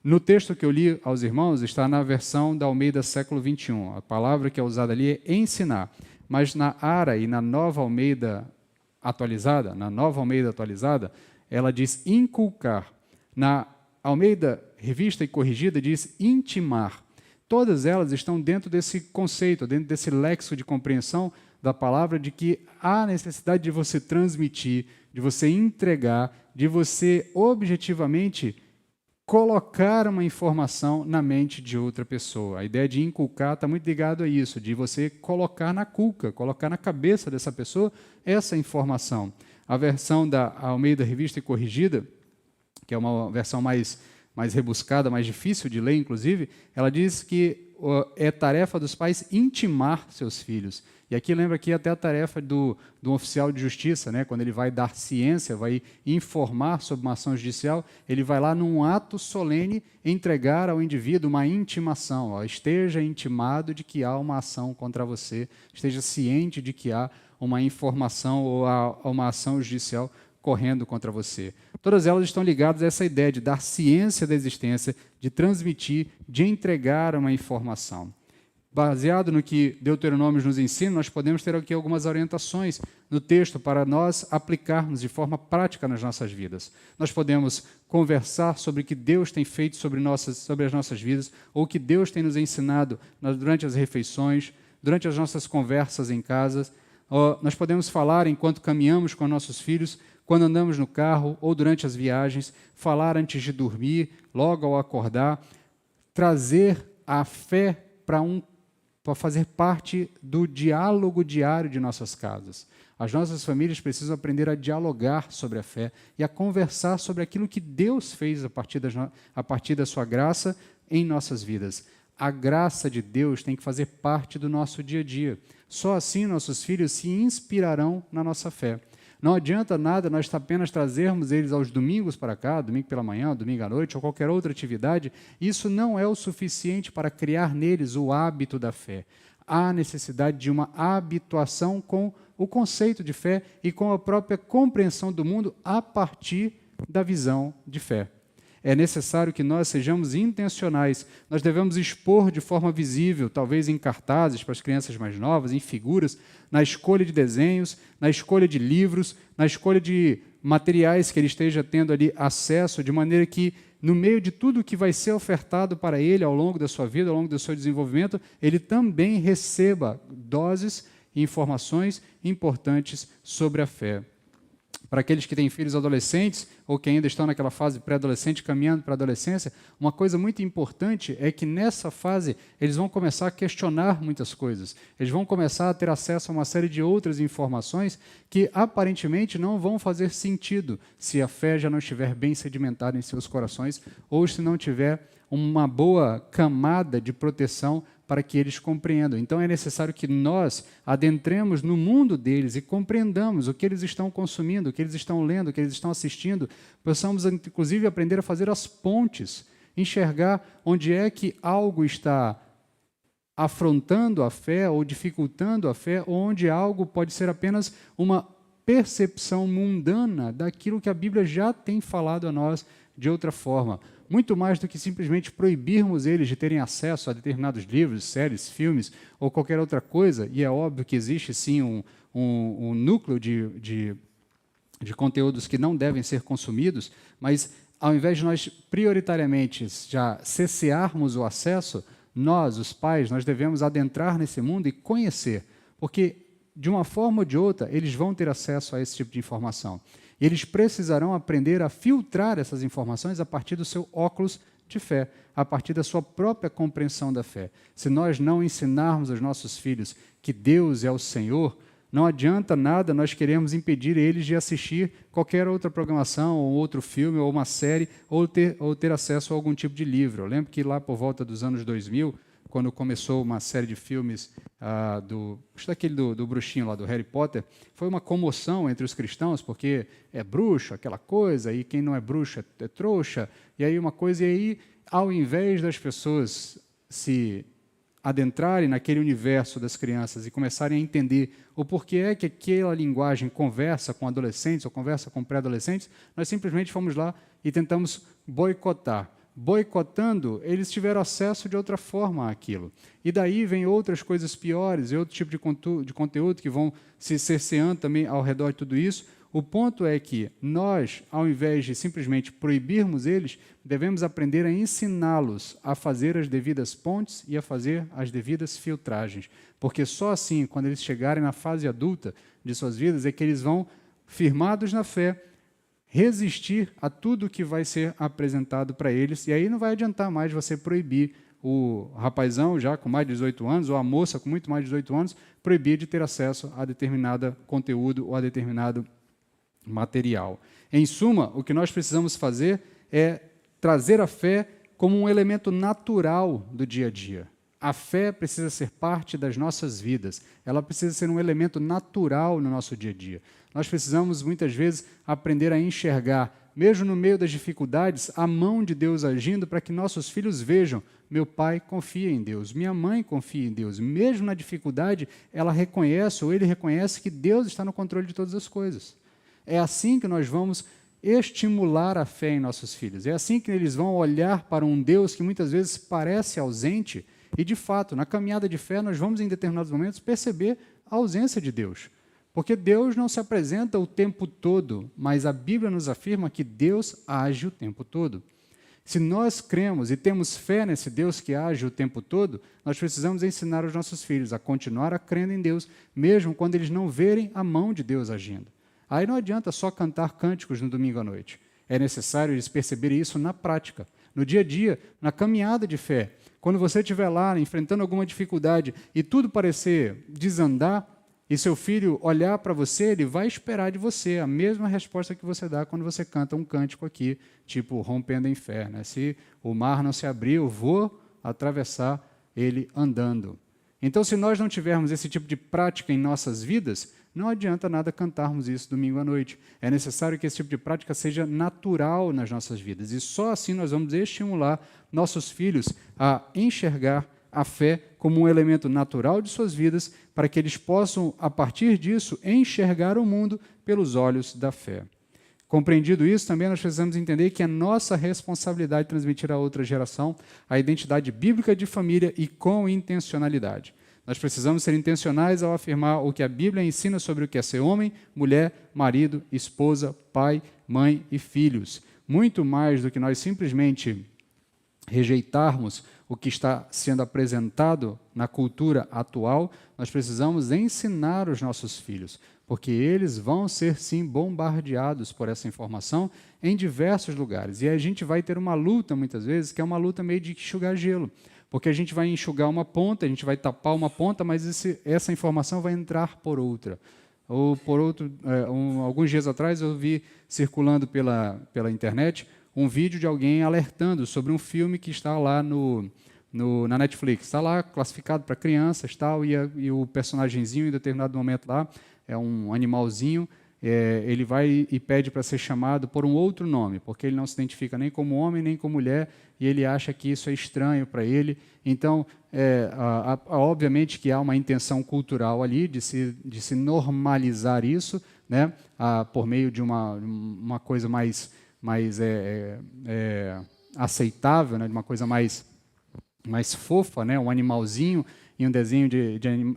no texto que eu li aos irmãos, está na versão da Almeida século XXI. A palavra que é usada ali é ensinar. Mas na ARA e na Nova Almeida atualizada, ela diz inculcar. Na Almeida Revista e Corrigida diz intimar. Todas elas estão dentro desse conceito, dentro desse léxico de compreensão da palavra, de que há necessidade de você transmitir, de você entregar, de você objetivamente colocar uma informação na mente de outra pessoa. A ideia de inculcar está muito ligado a isso, de você colocar na cuca, colocar na cabeça dessa pessoa essa informação. A versão da Almeida Revista e Corrigida, que é uma versão mais rebuscada, mais difícil de ler, inclusive, ela diz que é tarefa dos pais intimar seus filhos. E aqui lembra aqui até a tarefa do oficial de justiça, né? Quando ele vai dar ciência, vai informar sobre uma ação judicial, ele vai lá num ato solene entregar ao indivíduo uma intimação. Ó, esteja intimado de que há uma ação contra você, esteja ciente de que há uma informação ou uma ação judicial correndo contra você. Todas elas estão ligadas a essa ideia de dar ciência da existência, de transmitir, de entregar uma informação. Baseado no que Deuteronômio nos ensina, nós podemos ter aqui algumas orientações no texto para nós aplicarmos de forma prática nas nossas vidas. Nós podemos conversar sobre o que Deus tem feito sobre as nossas vidas, ou o que Deus tem nos ensinado durante as refeições, durante as nossas conversas em casa. Nós podemos falar enquanto caminhamos com nossos filhos, quando andamos no carro ou durante as viagens, falar antes de dormir, logo ao acordar, trazer a fé para fazer parte do diálogo diário de nossas casas. As nossas famílias precisam aprender a dialogar sobre a fé e a conversar sobre aquilo que Deus fez a partir da sua graça em nossas vidas. A graça de Deus tem que fazer parte do nosso dia a dia. Só assim nossos filhos se inspirarão na nossa fé. Não adianta nada nós apenas trazermos eles aos domingos para cá, domingo pela manhã, domingo à noite, ou qualquer outra atividade. Isso não é o suficiente para criar neles o hábito da fé. Há necessidade de uma habituação com o conceito de fé e com a própria compreensão do mundo a partir da visão de fé. É necessário que nós sejamos intencionais. Nós devemos expor de forma visível, talvez em cartazes para as crianças mais novas, em figuras, na escolha de desenhos, na escolha de livros, na escolha de materiais que ele esteja tendo ali acesso, de maneira que no meio de tudo que vai ser ofertado para ele ao longo da sua vida, ao longo do seu desenvolvimento, ele também receba doses e informações importantes sobre a fé. Para aqueles que têm filhos adolescentes ou que ainda estão naquela fase pré-adolescente, caminhando para a adolescência, uma coisa muito importante é que nessa fase eles vão começar a questionar muitas coisas. Eles vão começar a ter acesso a uma série de outras informações que aparentemente não vão fazer sentido se a fé já não estiver bem sedimentada em seus corações ou se não tiver uma boa camada de proteção para que eles compreendam. Então é necessário que nós adentremos no mundo deles e compreendamos o que eles estão consumindo, o que eles estão lendo, o que eles estão assistindo, possamos inclusive aprender a fazer as pontes, enxergar onde é que algo está afrontando a fé ou dificultando a fé, ou onde algo pode ser apenas uma percepção mundana daquilo que a Bíblia já tem falado a nós de outra forma. Muito mais do que simplesmente proibirmos eles de terem acesso a determinados livros, séries, filmes ou qualquer outra coisa, e é óbvio que existe sim um núcleo de conteúdos que não devem ser consumidos, mas ao invés de nós prioritariamente já cessearmos o acesso, nós, os pais, nós devemos adentrar nesse mundo e conhecer, porque de uma forma ou de outra eles vão ter acesso a esse tipo de informação. E eles precisarão aprender a filtrar essas informações a partir do seu óculos de fé, a partir da sua própria compreensão da fé. Se nós não ensinarmos aos nossos filhos que Deus é o Senhor, não adianta nada nós queremos impedir eles de assistir qualquer outra programação, ou outro filme, ou uma série, ou ter acesso a algum tipo de livro. Eu lembro que lá por volta dos anos 2000, quando começou uma série de filmes do bruxinho lá, do Harry Potter, foi uma comoção entre os cristãos, porque é bruxo, aquela coisa, e quem não é bruxo é trouxa, e aí uma coisa, e aí, ao invés das pessoas se adentrarem naquele universo das crianças e começarem a entender o porquê é que aquela linguagem conversa com adolescentes ou conversa com pré-adolescentes, nós simplesmente fomos lá e tentamos boicotar. Boicotando, eles tiveram acesso de outra forma àquilo. E daí vem outras coisas piores, e outro tipo de conteúdo que vão se cerceando também ao redor de tudo isso. O ponto é que nós, ao invés de simplesmente proibirmos eles, devemos aprender a ensiná-los a fazer as devidas pontes e a fazer as devidas filtragens. Porque só assim, quando eles chegarem na fase adulta de suas vidas, é que eles vão, firmados na fé, resistir a tudo que vai ser apresentado para eles, e aí não vai adiantar mais você proibir o rapazão já com mais de 18 anos, ou a moça com muito mais de 18 anos, proibir de ter acesso a determinado conteúdo ou a determinado material. Em suma, o que nós precisamos fazer é trazer a fé como um elemento natural do dia a dia. A fé precisa ser parte das nossas vidas, ela precisa ser um elemento natural no nosso dia a dia. Nós precisamos, muitas vezes, aprender a enxergar, mesmo no meio das dificuldades, a mão de Deus agindo para que nossos filhos vejam: meu pai confia em Deus, minha mãe confia em Deus. Mesmo na dificuldade, ela reconhece, ou ele reconhece, que Deus está no controle de todas as coisas. É assim que nós vamos estimular a fé em nossos filhos. É assim que eles vão olhar para um Deus que muitas vezes parece ausente, e, de fato, na caminhada de fé, nós vamos, em determinados momentos, perceber a ausência de Deus. Porque Deus não se apresenta o tempo todo, mas a Bíblia nos afirma que Deus age o tempo todo. Se nós cremos e temos fé nesse Deus que age o tempo todo, nós precisamos ensinar os nossos filhos a continuar a crer em Deus, mesmo quando eles não verem a mão de Deus agindo. Aí não adianta só cantar cânticos no domingo à noite. É necessário eles perceberem isso na prática, no dia a dia, na caminhada de fé. Quando você estiver lá enfrentando alguma dificuldade e tudo parecer desandar, e seu filho olhar para você, ele vai esperar de você a mesma resposta que você dá quando você canta um cântico aqui, tipo Rompendo em Fé, né? Se o mar não se abrir, eu vou atravessar ele andando. Então, se nós não tivermos esse tipo de prática em nossas vidas, não adianta nada cantarmos isso domingo à noite. É necessário que esse tipo de prática seja natural nas nossas vidas. E só assim nós vamos estimular nossos filhos a enxergar a fé como um elemento natural de suas vidas, para que eles possam, a partir disso, enxergar o mundo pelos olhos da fé. Compreendido isso, também nós precisamos entender que é nossa responsabilidade transmitir à outra geração a identidade bíblica de família e com intencionalidade. Nós precisamos ser intencionais ao afirmar o que a Bíblia ensina sobre o que é ser homem, mulher, marido, esposa, pai, mãe e filhos. muito mais do que nós simplesmente rejeitarmos o que está sendo apresentado na cultura atual, nós precisamos ensinar os nossos filhos, porque eles vão ser, sim, bombardeados por essa informação em diversos lugares. E a gente vai ter uma luta, muitas vezes, que é uma luta meio de enxugar gelo, porque a gente vai enxugar uma ponta, a gente vai tapar uma ponta, mas essa informação vai entrar por outra. Ou por outro, alguns dias atrás eu vi circulando pela internet um vídeo de alguém alertando sobre um filme que está lá na Netflix. Está lá classificado para crianças, tal, e o personagemzinho, em determinado momento lá, é um animalzinho, ele vai e pede para ser chamado por um outro nome, porque ele não se identifica nem como homem, nem como mulher, e ele acha que isso é estranho para ele. Então, obviamente que há uma intenção cultural ali de se normalizar isso, né, por meio de uma coisa mais aceitável, né, de uma coisa mais fofa, né, um animalzinho em um desenho,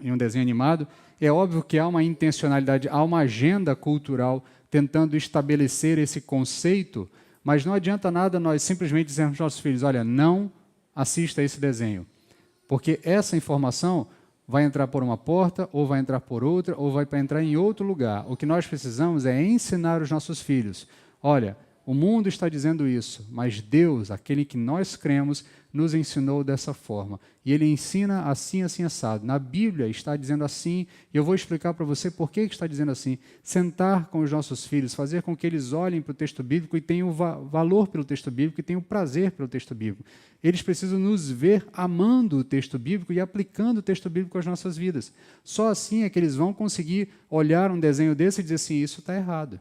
em um desenho animado. É óbvio que há uma intencionalidade, há uma agenda cultural tentando estabelecer esse conceito, mas não adianta nada nós simplesmente dizermos aos nossos filhos, olha, não assista a esse desenho, porque essa informação vai entrar por uma porta, ou vai entrar por outra, ou vai entrar em outro lugar. O que nós precisamos é ensinar os nossos filhos, olha, o mundo está dizendo isso, mas Deus, aquele que nós cremos, nos ensinou dessa forma. E Ele ensina assim, assim, assado. Na Bíblia está dizendo assim, e eu vou explicar para você por que está dizendo assim. Sentar com os nossos filhos, fazer com que eles olhem para o texto bíblico e tenham valor pelo texto bíblico e tenham prazer pelo texto bíblico. Eles precisam nos ver amando o texto bíblico e aplicando o texto bíblico às nossas vidas. Só assim é que eles vão conseguir olhar um desenho desse e dizer assim, isso está errado.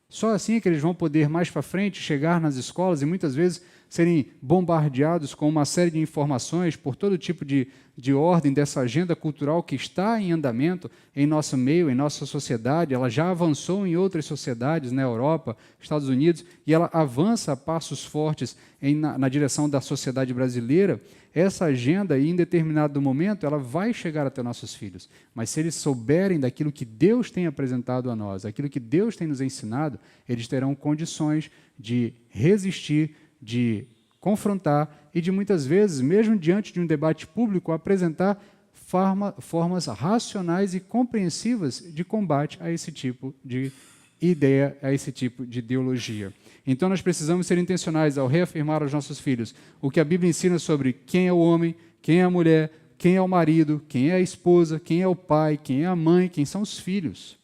Só assim é que eles vão poder, mais para frente, chegar nas escolas e muitas vezes serem bombardeados com uma série de informações por todo tipo de ordem dessa agenda cultural que está em andamento em nosso meio, em nossa sociedade. Ela já avançou em outras sociedades, na Europa, Estados Unidos, e ela avança a passos fortes na direção da sociedade brasileira. Essa agenda, em determinado momento, ela vai chegar até nossos filhos. Mas se eles souberem daquilo que Deus tem apresentado a nós, aquilo que Deus tem nos ensinado, eles terão condições de resistir, de confrontar e de, muitas vezes, mesmo diante de um debate público, apresentar formas racionais e compreensivas de combate a esse tipo de ideia, a esse tipo de ideologia. Então, nós precisamos ser intencionais ao reafirmar aos nossos filhos o que a Bíblia ensina sobre quem é o homem, quem é a mulher, quem é o marido, quem é a esposa, quem é o pai, quem é a mãe, quem são os filhos.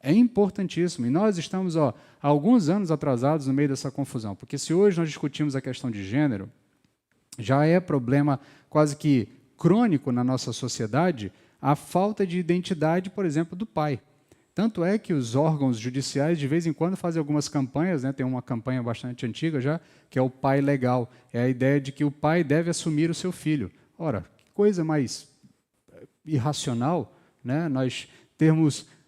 É importantíssimo. E nós estamos há alguns anos atrasados no meio dessa confusão, porque se hoje nós discutimos a questão de gênero, já é problema quase que crônico na nossa sociedade a falta de identidade, por exemplo, do pai. Tanto é que os órgãos judiciais, de vez em quando, fazem algumas campanhas, né? Tem uma campanha bastante antiga já, que é o pai legal. É a ideia de que o pai deve assumir o seu filho. Ora, que coisa mais irracional, né? Nós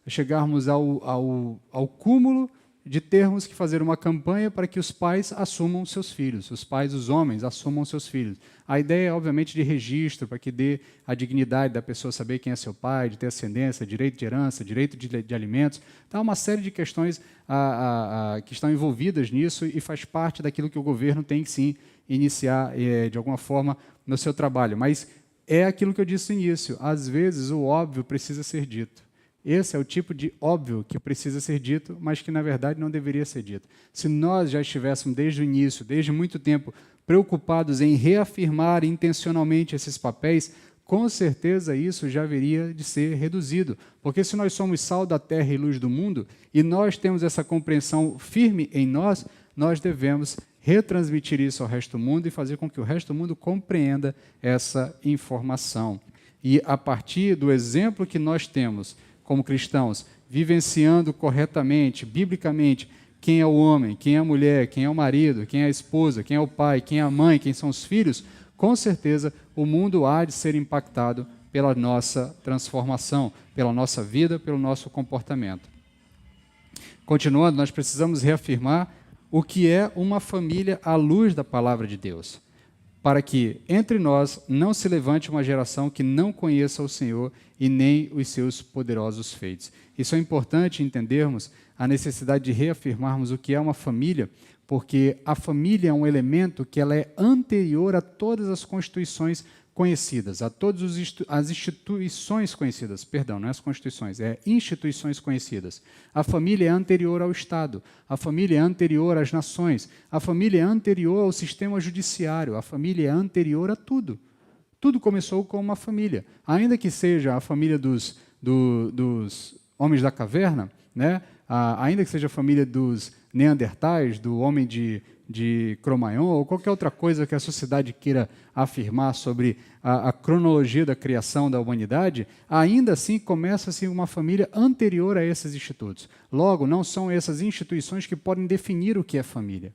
chegarmos ao cúmulo de termos que fazer uma campanha para que os pais assumam seus filhos, os pais, os homens, assumam seus filhos. A ideia é, obviamente, de registro, para que dê a dignidade da pessoa saber quem é seu pai, de ter ascendência, direito de herança, direito de alimentos. Então, há uma série de questões que estão envolvidas nisso e faz parte daquilo que o governo tem que, sim, iniciar, de alguma forma, no seu trabalho. Mas é aquilo que eu disse no início, às vezes o óbvio precisa ser dito. Esse é o tipo de óbvio que precisa ser dito, mas que, na verdade, não deveria ser dito. Se nós já estivéssemos, desde o início, desde muito tempo, preocupados em reafirmar intencionalmente esses papéis, com certeza isso já haveria de ser reduzido. Porque se nós somos sal da terra e luz do mundo, e nós temos essa compreensão firme em nós, nós devemos retransmitir isso ao resto do mundo e fazer com que o resto do mundo compreenda essa informação. E, a partir do exemplo que nós temos como cristãos, vivenciando corretamente, biblicamente, quem é o homem, quem é a mulher, quem é o marido, quem é a esposa, quem é o pai, quem é a mãe, quem são os filhos, com certeza o mundo há de ser impactado pela nossa transformação, pela nossa vida, pelo nosso comportamento. Continuando, nós precisamos reafirmar o que é uma família à luz da palavra de Deus, para que entre nós não se levante uma geração que não conheça o Senhor e nem os seus poderosos feitos. Isso é importante entendermos a necessidade de reafirmarmos o que é uma família, porque a família é um elemento que ela é anterior a todas as constituições conhecidas, a todas as instituições conhecidas, perdão, não é as constituições, é instituições conhecidas. A família é anterior ao Estado, a família é anterior às nações, a família é anterior ao sistema judiciário, a família é anterior a tudo. Tudo começou com uma família, ainda que seja a família dos homens da caverna, né? Ainda que seja a família dos neandertais, do homem de Cro-Magnon, ou qualquer outra coisa que a sociedade queira afirmar sobre a cronologia da criação da humanidade, ainda assim começa-se uma família anterior a esses institutos. Logo, não são essas instituições que podem definir o que é família.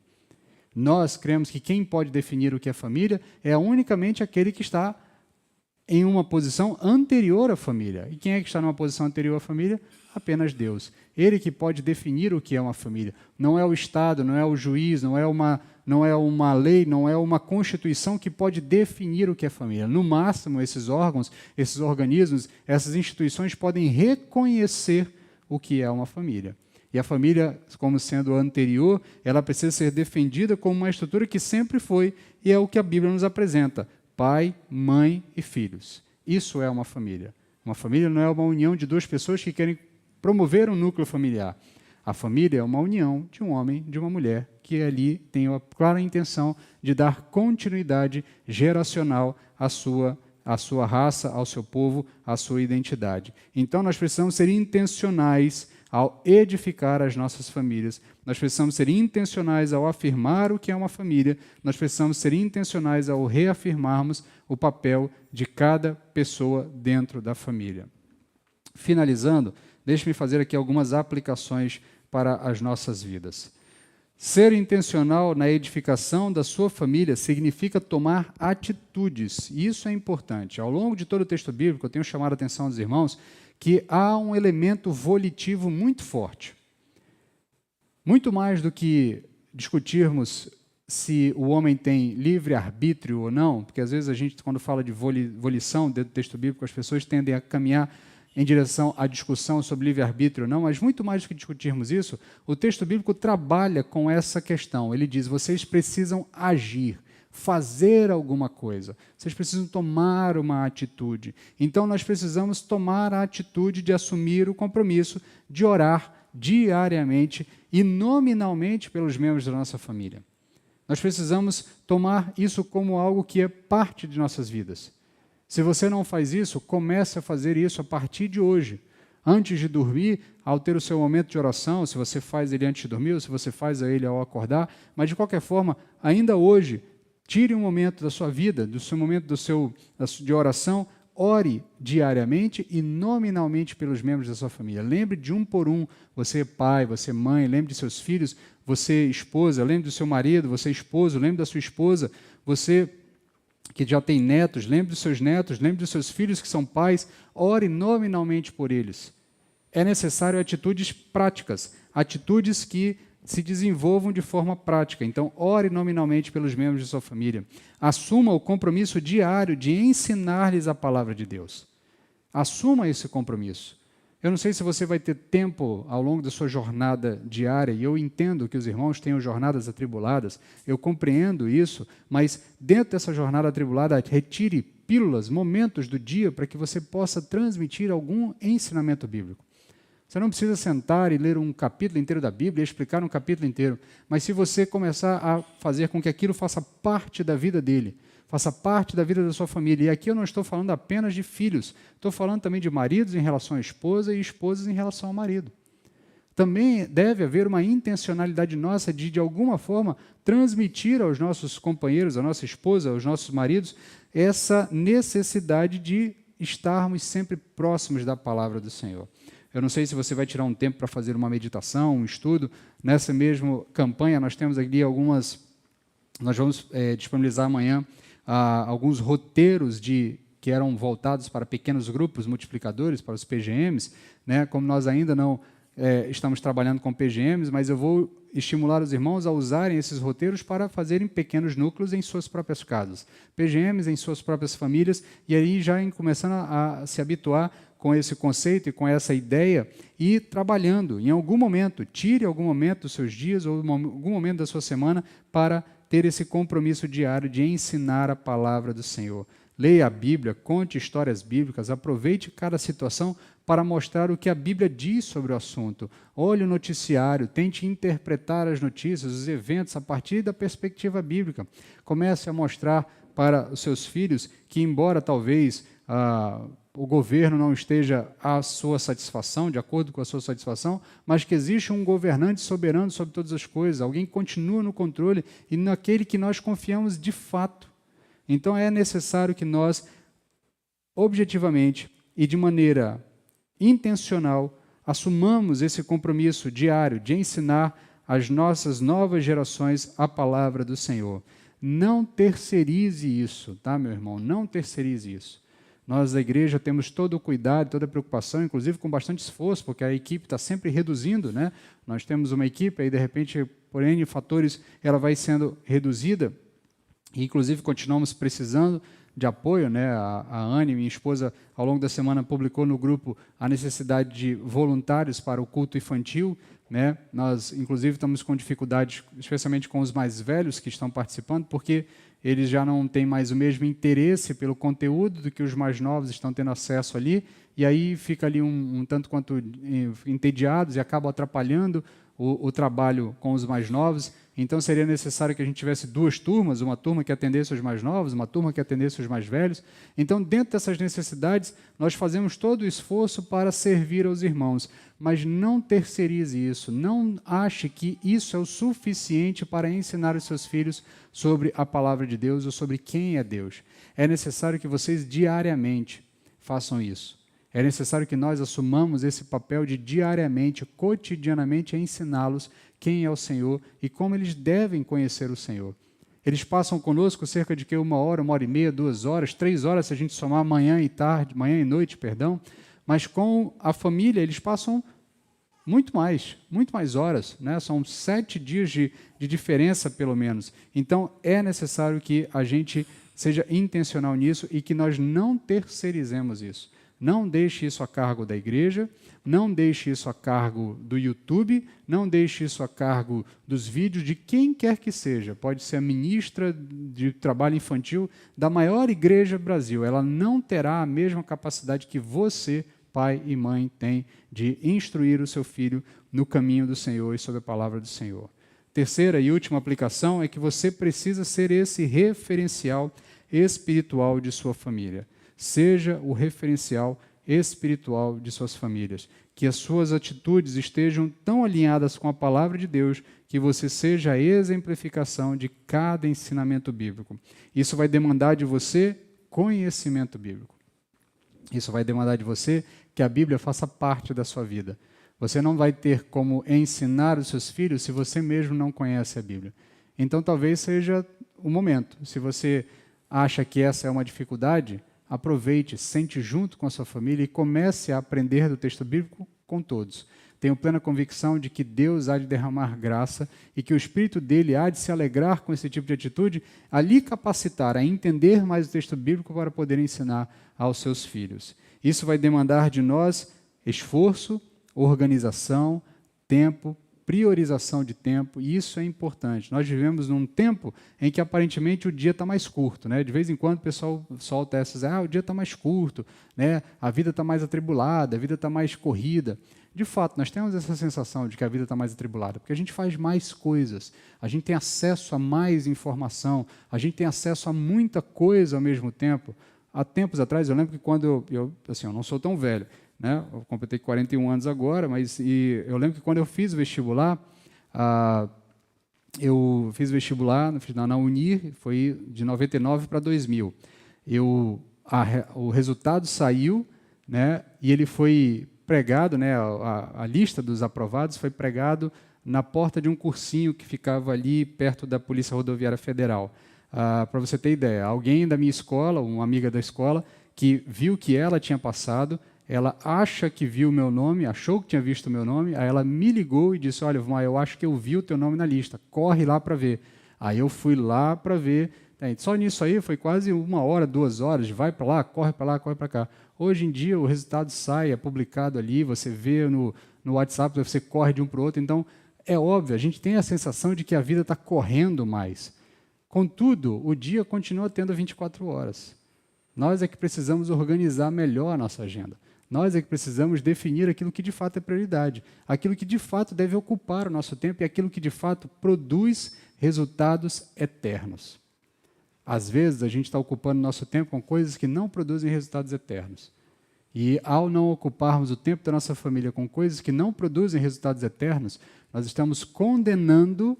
Nós cremos que quem pode definir o que é família é unicamente aquele que está em uma posição anterior à família. E quem é que está numa posição anterior à família? Apenas Deus. Ele que pode definir o que é uma família. Não é o Estado, não é o juiz, não é uma lei, não é uma constituição que pode definir o que é família. No máximo, esses órgãos, esses organismos, essas instituições podem reconhecer o que é uma família. E a família, como sendo anterior, ela precisa ser defendida como uma estrutura que sempre foi, e é o que a Bíblia nos apresenta: pai, mãe e filhos. Isso é uma família. Uma família não é uma união de duas pessoas que querem promover um núcleo familiar. A família é uma união de um homem e de uma mulher que ali tem a clara intenção de dar continuidade geracional à sua raça, ao seu povo, à sua identidade. Então, nós precisamos ser intencionais ao edificar as nossas famílias. Nós precisamos ser intencionais ao afirmar o que é uma família. Nós precisamos ser intencionais ao reafirmarmos o papel de cada pessoa dentro da família. Finalizando, deixe-me fazer aqui algumas aplicações para as nossas vidas. Ser intencional na edificação da sua família significa tomar atitudes. E isso é importante. Ao longo de todo o texto bíblico, eu tenho chamado a atenção dos irmãos que há um elemento volitivo muito forte. Muito mais do que discutirmos se o homem tem livre-arbítrio ou não, porque às vezes a gente, quando fala de volição dentro do texto bíblico, as pessoas tendem a caminhar em direção à discussão sobre livre-arbítrio ou não, mas muito mais do que discutirmos isso, o texto bíblico trabalha com essa questão. Ele diz: vocês precisam agir, fazer alguma coisa. Vocês precisam tomar uma atitude. Então, nós precisamos tomar a atitude de assumir o compromisso de orar diariamente e nominalmente pelos membros da nossa família. Nós precisamos tomar isso como algo que é parte de nossas vidas. Se você não faz isso, comece a fazer isso a partir de hoje. Antes de dormir, ao ter o seu momento de oração, se você faz ele antes de dormir ou se você faz ele ao acordar, mas de qualquer forma, ainda hoje, tire um momento da sua vida, do seu momento de oração, ore diariamente e nominalmente pelos membros da sua família. Lembre de um por um, você pai, você mãe, lembre de seus filhos, você esposa, lembre do seu marido, você esposo, lembre da sua esposa, você que já tem netos, lembre dos seus netos, lembre dos seus filhos que são pais, ore nominalmente por eles. É necessário atitudes práticas, atitudes que se desenvolvam de forma prática. Então, ore nominalmente pelos membros de sua família. Assuma o compromisso diário de ensinar-lhes a palavra de Deus. Assuma esse compromisso. Eu não sei se você vai ter tempo ao longo da sua jornada diária, e eu entendo que os irmãos tenham jornadas atribuladas, eu compreendo isso, mas dentro dessa jornada atribulada, retire pílulas, momentos do dia para que você possa transmitir algum ensinamento bíblico. Você não precisa sentar e ler um capítulo inteiro da Bíblia e explicar um capítulo inteiro, mas se você começar a fazer com que aquilo faça parte da vida dele, faça parte da vida da sua família. E aqui eu não estou falando apenas de filhos, estou falando também de maridos em relação à esposa e esposas em relação ao marido. Também deve haver uma intencionalidade nossa de alguma forma, transmitir aos nossos companheiros, à nossa esposa, aos nossos maridos, essa necessidade de estarmos sempre próximos da palavra do Senhor. Eu não sei se você vai tirar um tempo para fazer uma meditação, um estudo. Nessa mesma campanha, nós temos ali nós vamos disponibilizar amanhã alguns roteiros que eram voltados para pequenos grupos multiplicadores, para os PGMs, né? Como nós ainda não estamos trabalhando com PGMs, mas eu vou estimular os irmãos a usarem esses roteiros para fazerem pequenos núcleos em suas próprias casas, PGMs em suas próprias famílias, e aí já começando a se habituar com esse conceito e com essa ideia e trabalhando. Em algum momento, tire algum momento dos seus dias ou algum momento da sua semana para ter esse compromisso diário de ensinar a palavra do Senhor. Leia a Bíblia, conte histórias bíblicas, aproveite cada situação para mostrar o que a Bíblia diz sobre o assunto. Olhe o noticiário, tente interpretar as notícias, os eventos a partir da perspectiva bíblica. Comece a mostrar para os seus filhos que, embora talvez o governo não esteja à sua satisfação, de acordo com a sua satisfação, mas que existe um governante soberano sobre todas as coisas, alguém que continua no controle e naquele que nós confiamos de fato. Então é necessário que nós, objetivamente e de maneira intencional, assumamos esse compromisso diário de ensinar às nossas novas gerações a palavra do Senhor. Não terceirize isso, tá, meu irmão? Não terceirize isso. Nós, da igreja, temos todo o cuidado, toda a preocupação, inclusive com bastante esforço, porque a equipe está sempre reduzindo, né? Nós temos uma equipe, aí, de repente, por N fatores, ela vai sendo reduzida, e, inclusive, continuamos precisando de apoio, né? A Anne, minha esposa, ao longo da semana publicou no grupo a necessidade de voluntários para o culto infantil, né? Nós, inclusive, estamos com dificuldades, especialmente com os mais velhos que estão participando, porque eles já não têm mais o mesmo interesse pelo conteúdo do que os mais novos estão tendo acesso ali, e aí fica ali um tanto quanto entediados e acabam atrapalhando o trabalho com os mais novos. Então, seria necessário que a gente tivesse duas turmas, uma turma que atendesse os mais novos, uma turma que atendesse os mais velhos. Então, dentro dessas necessidades, nós fazemos todo o esforço para servir aos irmãos, mas não terceirize isso, não ache que isso é o suficiente para ensinar os seus filhos sobre a palavra de Deus ou sobre quem é Deus. É necessário que vocês diariamente façam isso. É necessário que nós assumamos esse papel de diariamente, cotidianamente, ensiná-los quem é o Senhor e como eles devem conhecer o Senhor. Eles passam conosco cerca de 1 hora, 1h30, 2 horas, 3 horas, se a gente somar manhã e noite, mas com a família eles passam muito mais horas, né? São 7 dias de diferença, pelo menos. Então, é necessário que a gente seja intencional nisso e que nós não terceirizemos isso. Não deixe isso a cargo da igreja, não deixe isso a cargo do YouTube, não deixe isso a cargo dos vídeos de quem quer que seja. Pode ser a ministra de trabalho infantil da maior igreja do Brasil. Ela não terá a mesma capacidade que você, pai e mãe, tem de instruir o seu filho no caminho do Senhor e sobre a palavra do Senhor. Terceira e última aplicação é que você precisa ser esse referencial espiritual de sua família. Seja o referencial espiritual de suas famílias. Que as suas atitudes estejam tão alinhadas com a palavra de Deus que você seja a exemplificação de cada ensinamento bíblico. Isso vai demandar de você conhecimento bíblico. Isso vai demandar de você que a Bíblia faça parte da sua vida. Você não vai ter como ensinar os seus filhos se você mesmo não conhece a Bíblia. Então, talvez seja o momento. Se você acha que essa é uma dificuldade, aproveite, sente junto com a sua família e comece a aprender do texto bíblico com todos. Tenho plena convicção de que Deus há de derramar graça e que o Espírito dele há de se alegrar com esse tipo de atitude, a lhe capacitar a entender mais o texto bíblico para poder ensinar aos seus filhos. Isso vai demandar de nós esforço, organização, tempo, priorização de tempo, e isso é importante. Nós vivemos num tempo em que aparentemente o dia está mais curto, né? De vez em quando o pessoal solta essas, o dia está mais curto, né? A vida está mais atribulada, a vida está mais corrida. De fato, nós temos essa sensação de que a vida está mais atribulada, porque a gente faz mais coisas, a gente tem acesso a mais informação, a gente tem acesso a muita coisa ao mesmo tempo. Há tempos atrás, eu lembro que quando eu não sou tão velho, né? Eu completei 41 anos agora, mas eu lembro que quando eu fiz o vestibular, na Unir, foi de 99 para 2000. O resultado saiu, né? E ele foi pregado, né? A lista dos aprovados foi pregado na porta de um cursinho que ficava ali perto da Polícia Rodoviária Federal. Para você ter ideia, alguém da minha escola, uma amiga da escola, que viu que ela tinha passado, ela acha que viu o meu nome, achou que tinha visto o meu nome, aí ela me ligou e disse, olha, Vumar, eu acho que eu vi o teu nome na lista, corre lá para ver. Aí eu fui lá para ver, Só nisso aí foi quase 1 hora, 2 horas, vai para lá, corre para cá. Hoje em dia o resultado sai, é publicado ali, você vê no WhatsApp, você corre de um para o outro. Então, é óbvio, a gente tem a sensação de que a vida está correndo mais. Contudo, o dia continua tendo 24 horas. Nós é que precisamos organizar melhor a nossa agenda. Nós é que precisamos definir aquilo que de fato é prioridade, aquilo que de fato deve ocupar o nosso tempo e aquilo que de fato produz resultados eternos. Às vezes, a gente está ocupando nosso tempo com coisas que não produzem resultados eternos. E, ao não ocuparmos o tempo da nossa família com coisas que não produzem resultados eternos, nós estamos condenando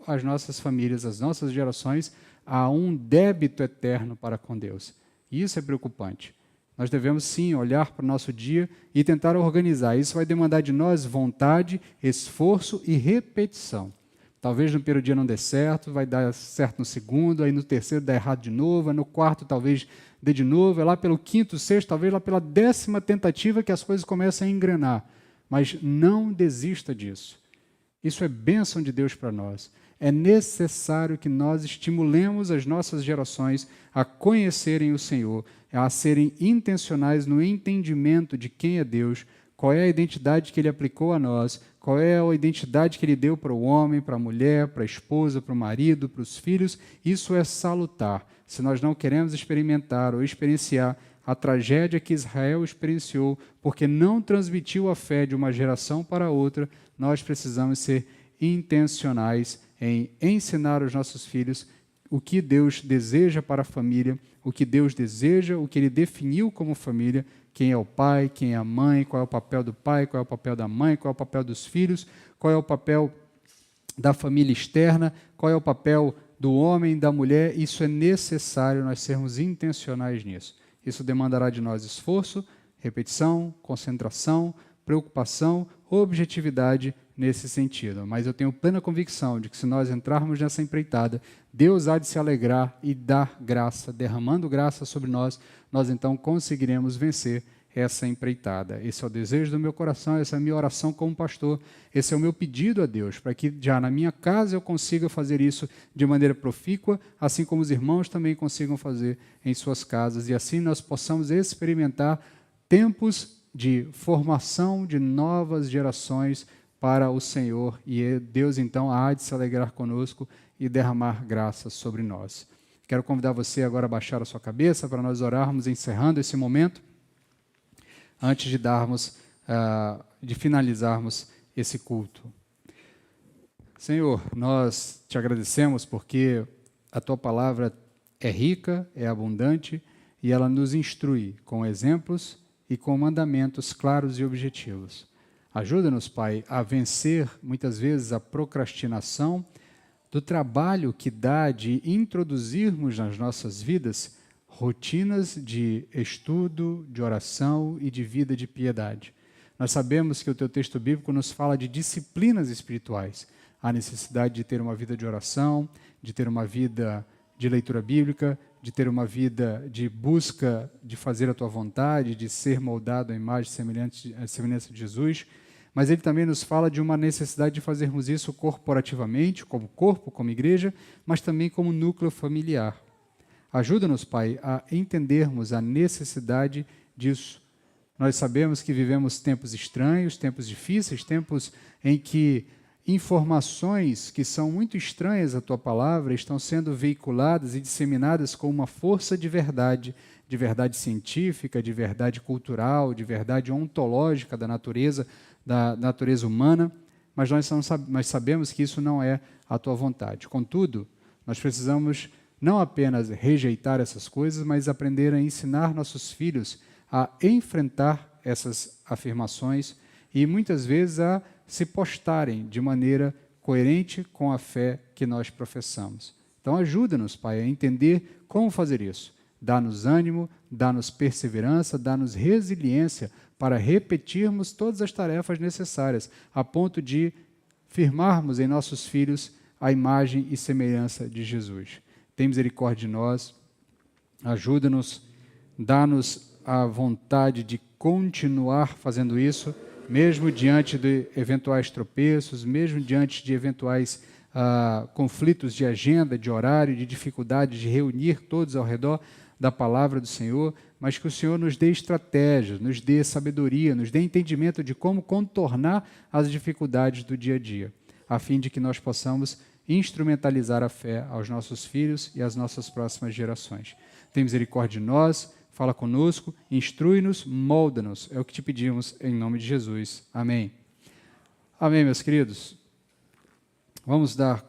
as nossas famílias, as nossas gerações, a um débito eterno para com Deus. E isso é preocupante. Nós devemos, sim, olhar para o nosso dia e tentar organizar. Isso vai demandar de nós vontade, esforço e repetição. Talvez no primeiro dia não dê certo, vai dar certo no segundo, aí no terceiro dá errado de novo, aí no quarto talvez dê de novo, é lá pelo quinto, sexto, talvez lá pela 10ª tentativa que as coisas começam a engrenar. Mas não desista disso. Isso é bênção de Deus para nós. É necessário que nós estimulemos as nossas gerações a conhecerem o Senhor, a serem intencionais no entendimento de quem é Deus, qual é a identidade que Ele aplicou a nós, qual é a identidade que Ele deu para o homem, para a mulher, para a esposa, para o marido, para os filhos. Isso é salutar. Se nós não queremos experimentar ou experienciar a tragédia que Israel experienciou, porque não transmitiu a fé de uma geração para outra, nós precisamos ser intencionais em ensinar aos nossos filhos o que Deus deseja para a família, o que Deus deseja, o que Ele definiu como família, quem é o pai, quem é a mãe, qual é o papel do pai, qual é o papel da mãe, qual é o papel dos filhos, qual é o papel da família externa, qual é o papel do homem, da mulher. Isso é necessário nós sermos intencionais nisso. Isso demandará de nós esforço, repetição, concentração, preocupação, objetividade nesse sentido. Mas eu tenho plena convicção de que se nós entrarmos nessa empreitada, Deus há de se alegrar e dar graça, derramando graça sobre nós, nós então conseguiremos vencer essa empreitada. Esse é o desejo do meu coração, essa é a minha oração como pastor, esse é o meu pedido a Deus, para que já na minha casa eu consiga fazer isso de maneira profícua, assim como os irmãos também consigam fazer em suas casas, e assim nós possamos experimentar tempos de formação de novas gerações para o Senhor, e Deus então há de se alegrar conosco e derramar graça sobre nós. Quero convidar você agora a baixar a sua cabeça para nós orarmos, encerrando esse momento, antes de de finalizarmos esse culto. Senhor, nós te agradecemos porque a tua palavra é rica, é abundante e ela nos instrui com exemplos e com mandamentos claros e objetivos. Ajuda-nos, Pai, a vencer muitas vezes a procrastinação do trabalho que dá de introduzirmos nas nossas vidas rotinas de estudo, de oração e de vida de piedade. Nós sabemos que o teu texto bíblico nos fala de disciplinas espirituais, a necessidade de ter uma vida de oração, de ter uma vida de leitura bíblica, de ter uma vida de busca de fazer a tua vontade, de ser moldado à imagem e semelhança de Jesus, mas ele também nos fala de uma necessidade de fazermos isso corporativamente, como corpo, como igreja, mas também como núcleo familiar. Ajuda-nos, Pai, a entendermos a necessidade disso. Nós sabemos que vivemos tempos estranhos, tempos difíceis, tempos em que informações que são muito estranhas à tua palavra estão sendo veiculadas e disseminadas com uma força de verdade científica, de verdade cultural, de verdade ontológica da natureza humana, mas nós sabemos que isso não é a tua vontade. Contudo, nós precisamos não apenas rejeitar essas coisas, mas aprender a ensinar nossos filhos a enfrentar essas afirmações e muitas vezes a se postarem de maneira coerente com a fé que nós professamos. Então ajuda-nos, Pai, a entender como fazer isso. Dá-nos ânimo, dá-nos perseverança, dá-nos resiliência para repetirmos todas as tarefas necessárias, a ponto de firmarmos em nossos filhos a imagem e semelhança de Jesus. Tem misericórdia de nós, ajuda-nos, dá-nos a vontade de continuar fazendo isso, mesmo diante de eventuais tropeços, mesmo diante de eventuais conflitos de agenda, de horário, de dificuldade de reunir todos ao redor da palavra do Senhor, mas que o Senhor nos dê estratégias, nos dê sabedoria, nos dê entendimento de como contornar as dificuldades do dia a dia, a fim de que nós possamos instrumentalizar a fé aos nossos filhos e às nossas próximas gerações. Tem misericórdia de nós, fala conosco, instrui-nos, molda-nos. É o que te pedimos em nome de Jesus. Amém. Amém, meus queridos. Vamos dar